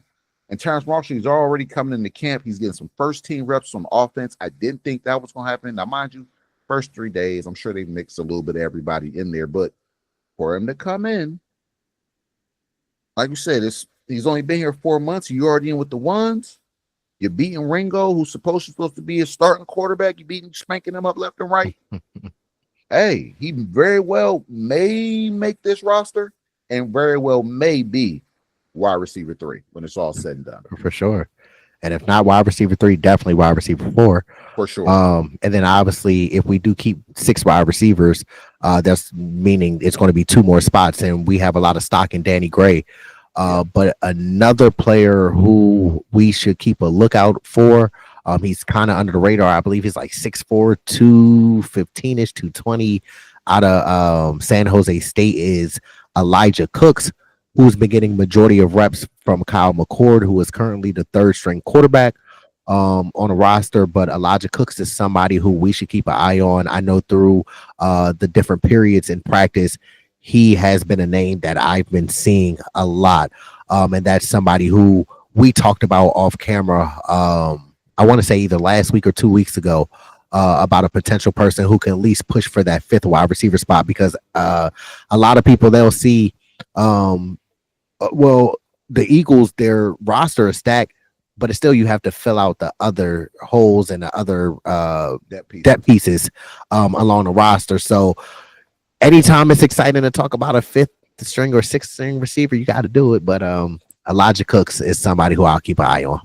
And Terrence Marshall, he's already coming into camp. He's getting some first team reps on offense. I didn't think that was going to happen. Now, mind you, first 3 days, I'm sure they mixed a little bit of everybody in there, but for him to come in, like you said, he's only been here 4 months. You already in with the ones. You're beating Ringo, who's supposed to be a starting quarterback. You're spanking him up left and right. Hey, he very well may make this roster and very well may be wide receiver 3 when it's all said and done. For sure. And if not wide receiver 3, definitely wide receiver 4. For sure. And then obviously if we do keep 6 wide receivers, that's meaning it's going to be 2 more spots, and we have a lot of stock in Danny Gray. But another player who we should keep a lookout for, he's kind of under the radar. I believe he's like 6'4", 215-ish, 220 out of San Jose State, is Elijah Cooks, who's been getting majority of reps from Kyle McCord, who is currently the 3rd string quarterback on a roster. But Elijah Cooks is somebody who we should keep an eye on. I know through the different periods in practice, he has been a name that I've been seeing a lot. And that's somebody who we talked about off camera. I want to say either last week or 2 weeks ago, about a potential person who can at least push for that 5th wide receiver spot, because a lot of people, they'll see, well, the Eagles, their roster is stacked, but it's still, you have to fill out the other holes and the other depth pieces along the roster. So anytime it's exciting to talk about a 5th string or 6th string receiver, you got to do it. But Elijah Cooks is somebody who I'll keep an eye on.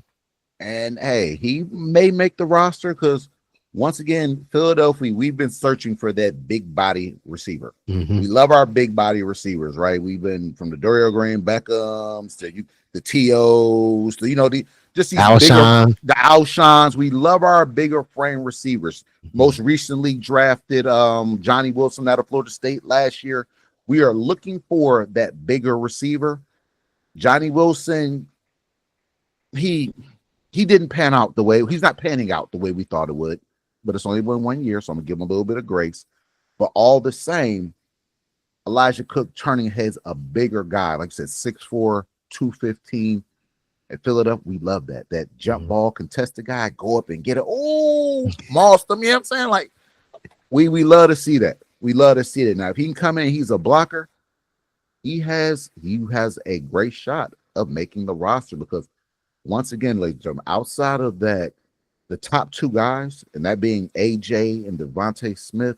And hey, he may make the roster because, once again, Philadelphia, we've been searching for that big body receiver. We love our big body receivers, right? We've been from the Dorial Green Beckhams to the T.O.s to, just these Alshon. The Alshons. We love our bigger frame receivers. Most recently drafted Johnny Wilson out of Florida State last year. We are looking for that bigger receiver. Johnny Wilson, he didn't pan out the way, he's not panning out the way we thought it would, but it's only been 1 year, so I'm gonna give him a little bit of grace. But all the same, Elijah Cook turning heads, a bigger guy, like I said, 6'4", 215. At Philadelphia, we love that. That jump ball contested guy, go up and get it. Oh, mossed him. You know what I'm saying? Like, we love to see that. We love to see that. Now, if he can come in, he's a blocker. He has a great shot of making the roster, because once again, ladies and gentlemen, outside of that, the top 2 guys, and that being AJ and Devontae Smith,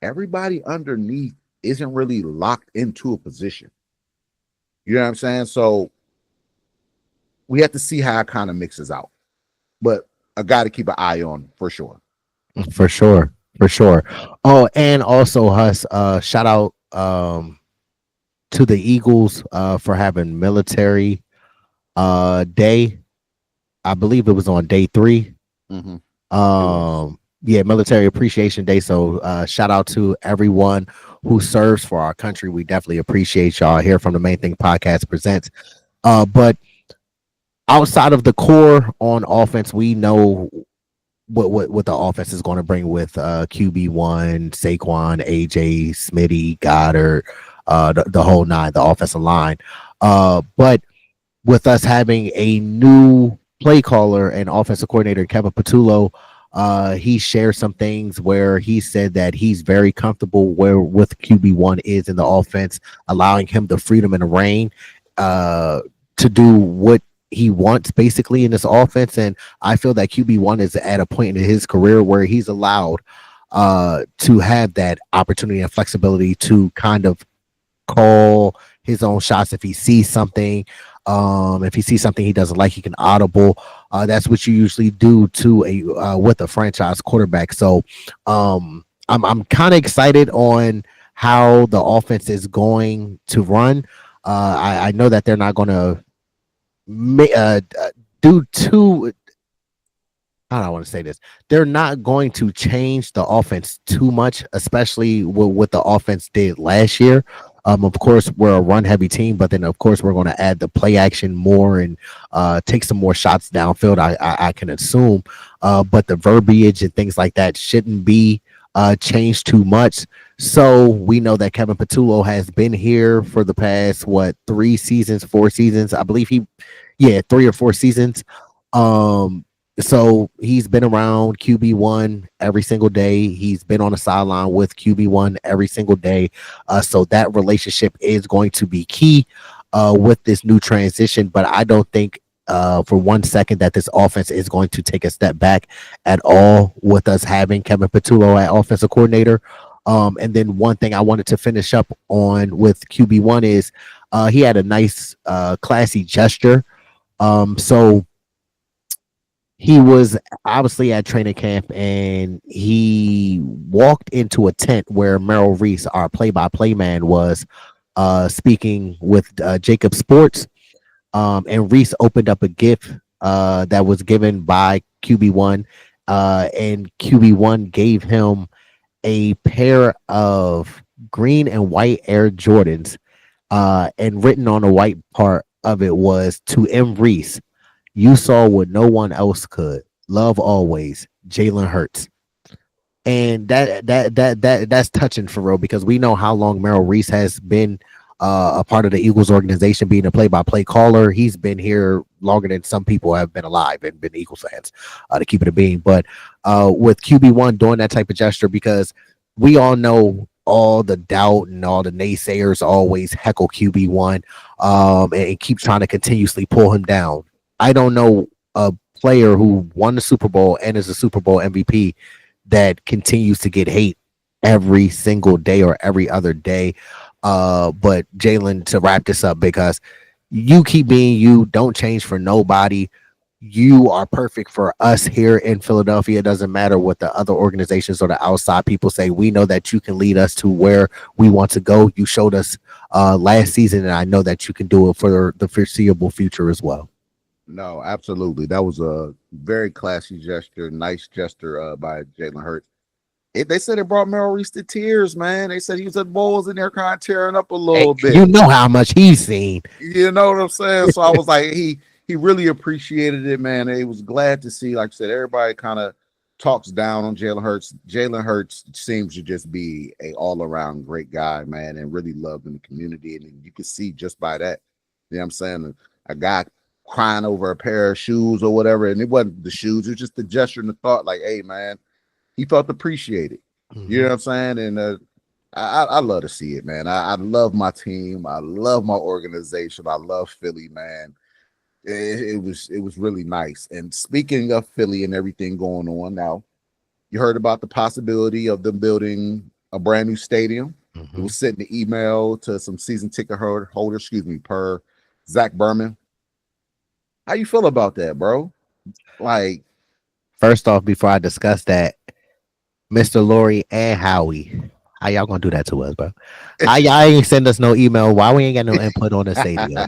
everybody underneath isn't really locked into a position. You know what I'm saying? So we have to see how it kind of mixes out. But a guy to keep an eye on for sure. For sure. Oh, and also, Huss, shout out to the Eagles for having military day. I believe it was on day 3. Military Appreciation Day. So shout out to everyone who serves for our country. We definitely appreciate y'all here from the Main Thing Podcast Presents. But outside of the core on offense, we know what the offense is going to bring with QB1, Saquon, AJ, Smitty, Goddard, the whole 9, the offensive line. But with us having a new play caller and offensive coordinator, Kevin Patullo, he shared some things where he said that he's very comfortable with QB1 is in the offense, allowing him the freedom and the reign to do what he wants basically in this offense. And I feel that QB1 is at a point in his career where he's allowed to have that opportunity and flexibility to kind of call his own shots if he sees something. If he sees something he doesn't like, he can audible. That's what you usually do to a with a franchise quarterback. So I'm kind of excited on how the offense is going to run. I know that they're not going to do too. I don't want to say this. They're not going to change the offense too much, especially with what the offense did last year. Of course, we're a run heavy team, but then of course we're going to add the play action more and take some more shots downfield. I can assume, but the verbiage and things like that shouldn't be changed too much. So we know that Kevin Patullo has been here for the past 3 seasons, 4 seasons, I believe yeah, 3 or 4 seasons. Um, so he's been around QB1 every single day. He's been on the sideline with QB1 every single day. So that relationship is going to be key with this new transition. But I don't think for 1 second that this offense is going to take a step back at all with us having Kevin Patullo at offensive coordinator. And then one thing I wanted to finish up on with QB1 is he had a nice, classy gesture. So he was obviously at training camp and he walked into a tent where Merrill Reese, our play-by-play man, was speaking with Jacob Sports. And Reese opened up a gift that was given by QB1, and QB1 gave him a pair of green and white Air Jordans, and written on the white part of it was, "To M. Reese, you saw what no one else could. Love always, Jalen Hurts." And that's touching for real, because we know how long Merrill Reese has been a part of the Eagles organization, being a play-by-play caller. He's been here longer than some people have been alive and been Eagles fans, to keep it a being. But with QB1 doing that type of gesture, because we all know all the doubt and all the naysayers always heckle QB1, and keep trying to continuously pull him down. I don't know a player who won the Super Bowl and is a Super Bowl MVP that continues to get hate every single day or every other day. But Jalen, to wrap this up, because you keep being you, don't change for nobody. You are perfect for us here in Philadelphia. It doesn't matter what the other organizations or the outside people say. We know that you can lead us to where we want to go. You showed us last season, and I know that you can do it for the foreseeable future as well. No, absolutely. That was a very classy gesture, nice gesture by Jalen Hurts. They said it brought Merrill Reese to tears, man. They said he was at bowls in there kind of tearing up a little bit. You know how much he's seen. You know what I'm saying? So I was like, he really appreciated it, man. He was glad to see, like I said, everybody kind of talks down on Jalen Hurts. Jalen Hurts seems to just be a all-around great guy, man, and really loved in the community. And you can see just by that, you know what I'm saying? A guy crying over a pair of shoes or whatever, and it wasn't the shoes, it was just the gesture and the thought, like, hey, man, he felt appreciated. You know what I'm saying? And I love to see it, man. I love my team. I love my organization. I love Philly, man. It was really nice. And speaking of Philly and everything going on now, you heard about the possibility of them building a brand new stadium. It was sent in the email to some season ticket holders, per Zach Berman. How you feel about that, bro? Like, first off, before I discuss that, Mr. Lori and Howie, how y'all gonna do that to us, bro? How y'all ain't send us no email? Why we ain't got no input on the stadium?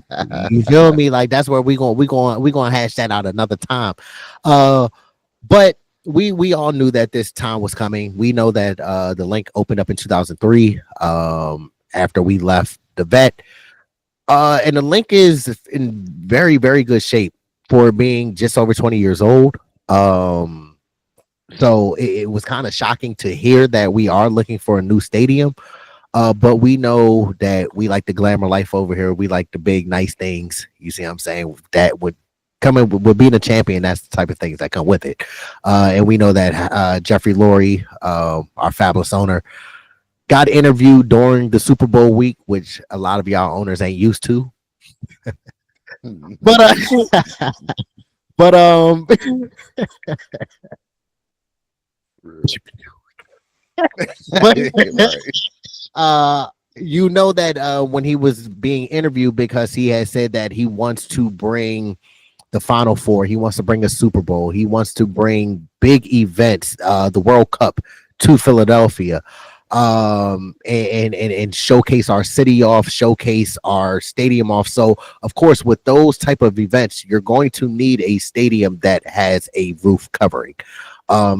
You feel me? Like, that's where we gonna hash that out another time. But we all knew that this time was coming. We know that the link opened up in 2003, after we left the vet. And the link is in very, very good shape for being just over 20 years old. So it was kind of shocking to hear that we are looking for a new stadium. But we know that we like the glamour life over here. We like the big, nice things. You see what I'm saying? That would come in with being a champion. That's the type of things that come with it. And we know that Jeffrey Lurie, our fabulous owner, got interviewed during the Super Bowl week, which a lot of y'all owners ain't used to. But but but You know that when he was being interviewed, because he had said that he wants to bring the Final Four, he wants to bring a Super Bowl, he wants to bring big events, the World Cup to Philadelphia, and showcase our city off, showcase our stadium off. So, of course, with those type of events, you're going to need a stadium that has a roof covering.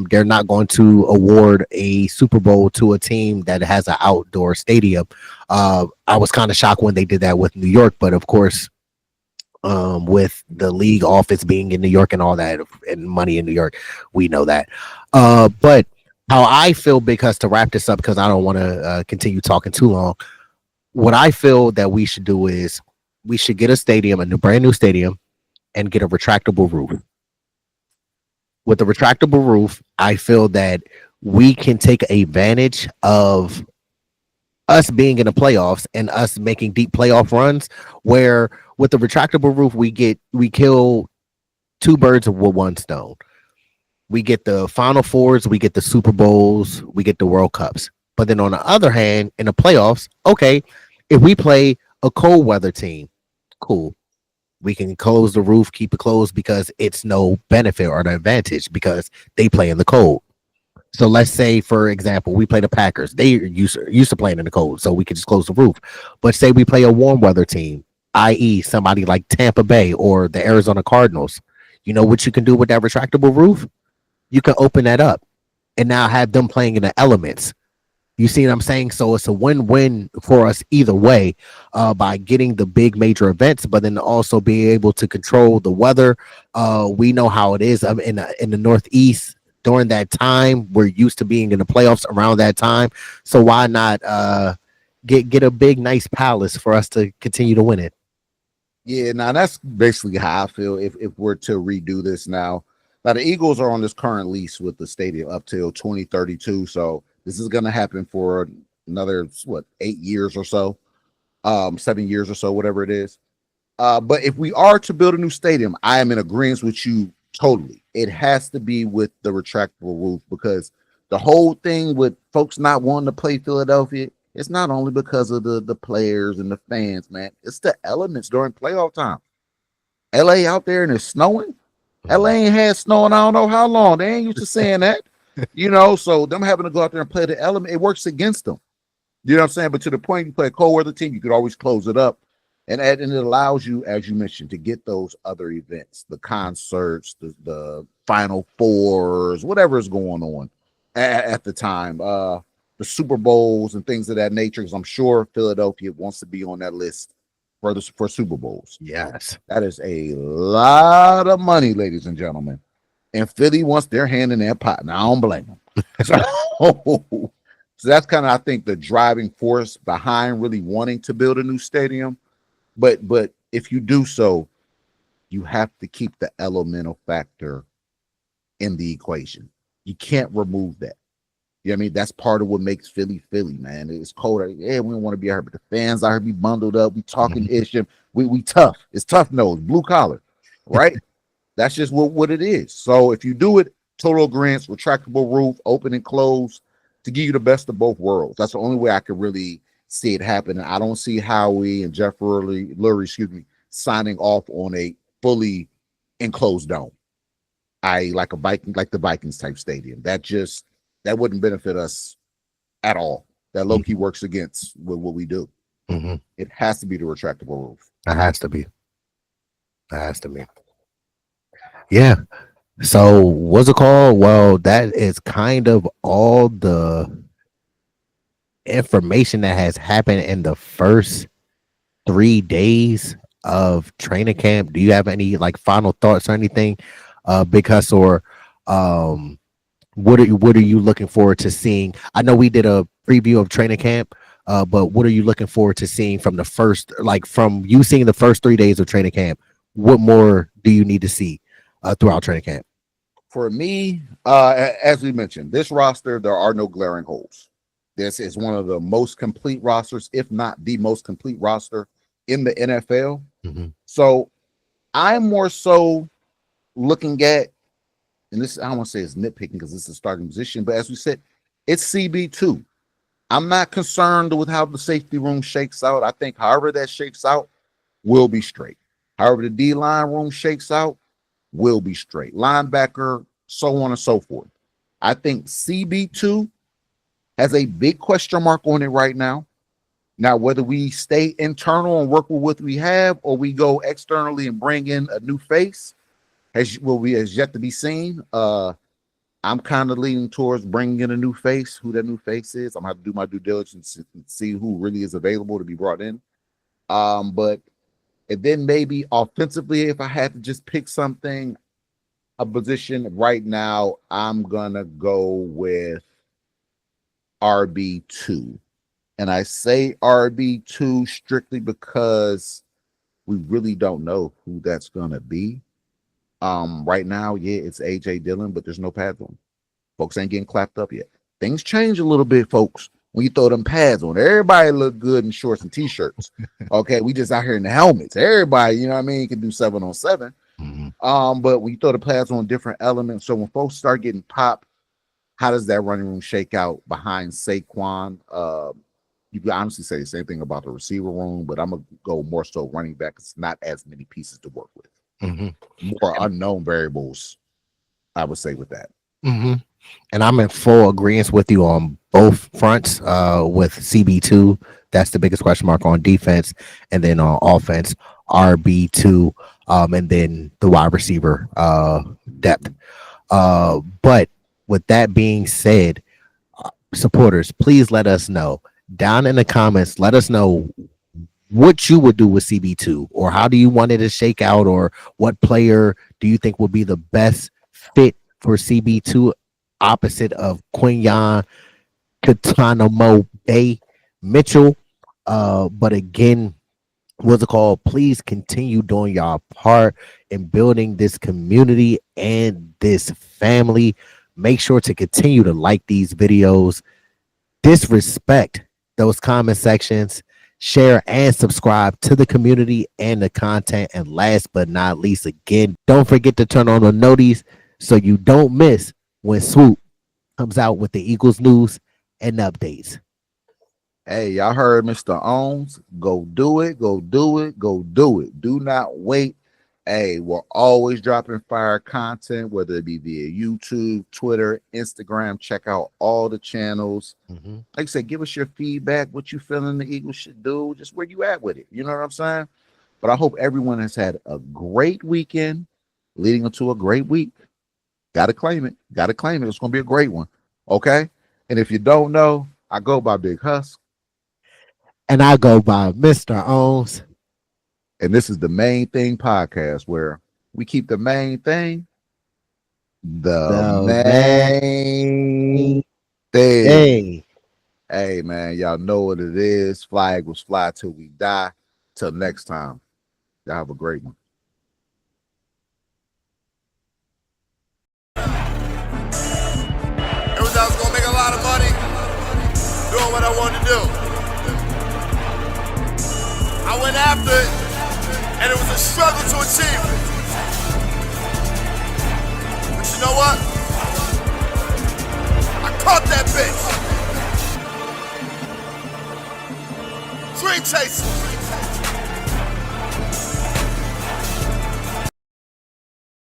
They're not going to award a Super Bowl to a team that has an outdoor stadium. I was kind of shocked when they did that with New York, but of course, with the league office being in New York and all that, and money in New York, we know that. But how I feel, because to wrap this up, because I don't want to continue talking too long, what I feel that we should do is we should get a stadium, a new brand new stadium, and get a retractable roof. With the retractable roof, I feel that we can take advantage of us being in the playoffs and us making deep playoff runs, where with the retractable roof we kill two birds with one stone. We get the Final Fours, we get the Super Bowls, we get the World Cups. But then on the other hand, in the playoffs, okay, if we play a cold weather team, cool. We can close the roof, keep it closed, because it's no benefit or an advantage because they play in the cold. So let's say, for example, we play the Packers. They are used to playing in the cold, so we could just close the roof. But say we play a warm weather team, i.e., somebody like Tampa Bay or the Arizona Cardinals. You know what you can do with that retractable roof? You can open that up and now have them playing in the elements. You see what I'm saying? So it's a win-win for us either way, by getting the big major events, but then also being able to control the weather. We know how it is in the Northeast during that time. We're used to being in the playoffs around that time. So why not get a big, nice palace for us to continue to win it? Yeah, now that's basically how I feel if we're to redo this now. Now the Eagles are on this current lease with the stadium up till 2032, so this is going to happen for another 8 years or so, 7 years or so, whatever it is. But if we are to build a new stadium, I am in agreement with you totally. It has to be with the retractable roof, because the whole thing with folks not wanting to play Philadelphia, it's not only because of the players and the fans, man. It's the elements during playoff time. LA out there and it's snowing. LA ain't had snow in I don't know how long. They ain't used to saying that. So them having to go out there and play the element, it works against them. You know what I'm saying? But to the point, you play a cold weather team, you could always close it up. And it allows you, as you mentioned, to get those other events, the concerts, the Final Fours, whatever is going on at the time, the Super Bowls and things of that nature. Because I'm sure Philadelphia wants to be on that list for Super Bowls. Yes. That is a lot of money, ladies and gentlemen. And Philly wants their hand in that pot. Now, I don't blame them. So that's kind of, I think, the driving force behind really wanting to build a new stadium. But if you do so, you have to keep the elemental factor in the equation. You can't remove that. You know what I mean? That's part of what makes Philly, man. It's cold. Yeah, we don't want to be out here, but the fans out here be bundled up. We talking ish. We tough. It's tough nose, blue collar, right? That's just what it is. So if you do it, total agreement, retractable roof, open and close, to give you the best of both worlds. That's the only way I could really see it happen. And I don't see Howie and Jeff Lurie, signing off on a fully enclosed dome. Like the Vikings type stadium. That wouldn't benefit us at all. That low key works against what we do. Mm-hmm. It has to be the retractable roof. It has to be. It has to be. Yeah. So what's it called? Well, that is kind of all the information that has happened in the first 3 days of training camp. Do you have any final thoughts or anything? Because what are you looking forward to seeing? I know we did a preview of training camp, but what are you looking forward to seeing from from you seeing the first 3 days of training camp? What more do you need to see throughout training camp? For me, as we mentioned, this roster, there are no glaring holes. This is one of the most complete rosters, if not the most complete roster in the NFL. Mm-hmm. So I'm more so looking at, and this, I don't want to say it's nitpicking because this is a starting position, but as we said, it's CB2. I'm not concerned with how the safety room shakes out. I think however that shakes out will be straight. However the D-line room shakes out will be straight. Linebacker, so on and so forth. I think CB2 has a big question mark on it right now. Now, whether we stay internal and work with what we have, or we go externally and bring in a new face, has yet to be seen. I'm kind of leaning towards bringing in a new face. Who that new face is, I'm gonna have to do my due diligence and see who really is available to be brought in. But and then maybe offensively, if I had to just pick something, a position right now, I'm gonna go with RB2. And I say RB2 strictly because we really don't know who that's gonna be. Right now, yeah, it's AJ Dillon, but there's no pads on. Folks ain't getting clapped up yet. Things change a little bit, folks, when you throw them pads on. Everybody look good in shorts and t-shirts. Okay, we just out here in the helmets. Everybody, you know what I mean, can do 7-on-7. But when you throw the pads on different elements, so when folks start getting popped, how does that running room shake out behind Saquon? You can honestly say the same thing about the receiver room, but I'm gonna go more so running back. It's not as many pieces to work with. More unknown variables, I would say, with that. And I'm in full agreement with you on both fronts. With CB2, that's the biggest question mark on defense, and then on offense, RB2, and then the wide receiver depth. But with that being said, supporters, please let us know down in the comments. Let us know what you would do with CB2, or how do you want it to shake out, or what player do you think will be the best fit for CB2 opposite of Quinyon Katanomo Bay Mitchell. But again, what's it called? Please continue doing your part in building this community and this family. Make sure to continue to like these videos, disrespect those comment sections, share and subscribe to the community and the content. And last but not least, again, don't forget to turn on the noties so you don't miss when Swoop comes out with the Eagles news and updates. Hey, y'all heard Mr. Owens. Go do it. Go do it. Go do it. Do not wait. Hey, we're always dropping fire content, whether it be via YouTube, Twitter, Instagram. Check out all the channels. Like I said, give us your feedback, what you feeling the Eagles should do, just where you at with it. You know what I'm saying? But I hope everyone has had a great weekend leading into a great week. Got to claim it. Got to claim it. It's going to be a great one. Okay? And if you don't know, I go by Big Husk. And I go by Mr. Owens. And this is the Main Thing podcast, where we keep the main thing the main thing. Hey, man, y'all know what it is. Fly Eagles fly till we die. Till next time. Y'all have a great one. It was I was gonna make a lot of money doing what I wanted to do. I went after it, and it was a struggle to achieve it. But you know what? I caught that bitch. Dream chasing.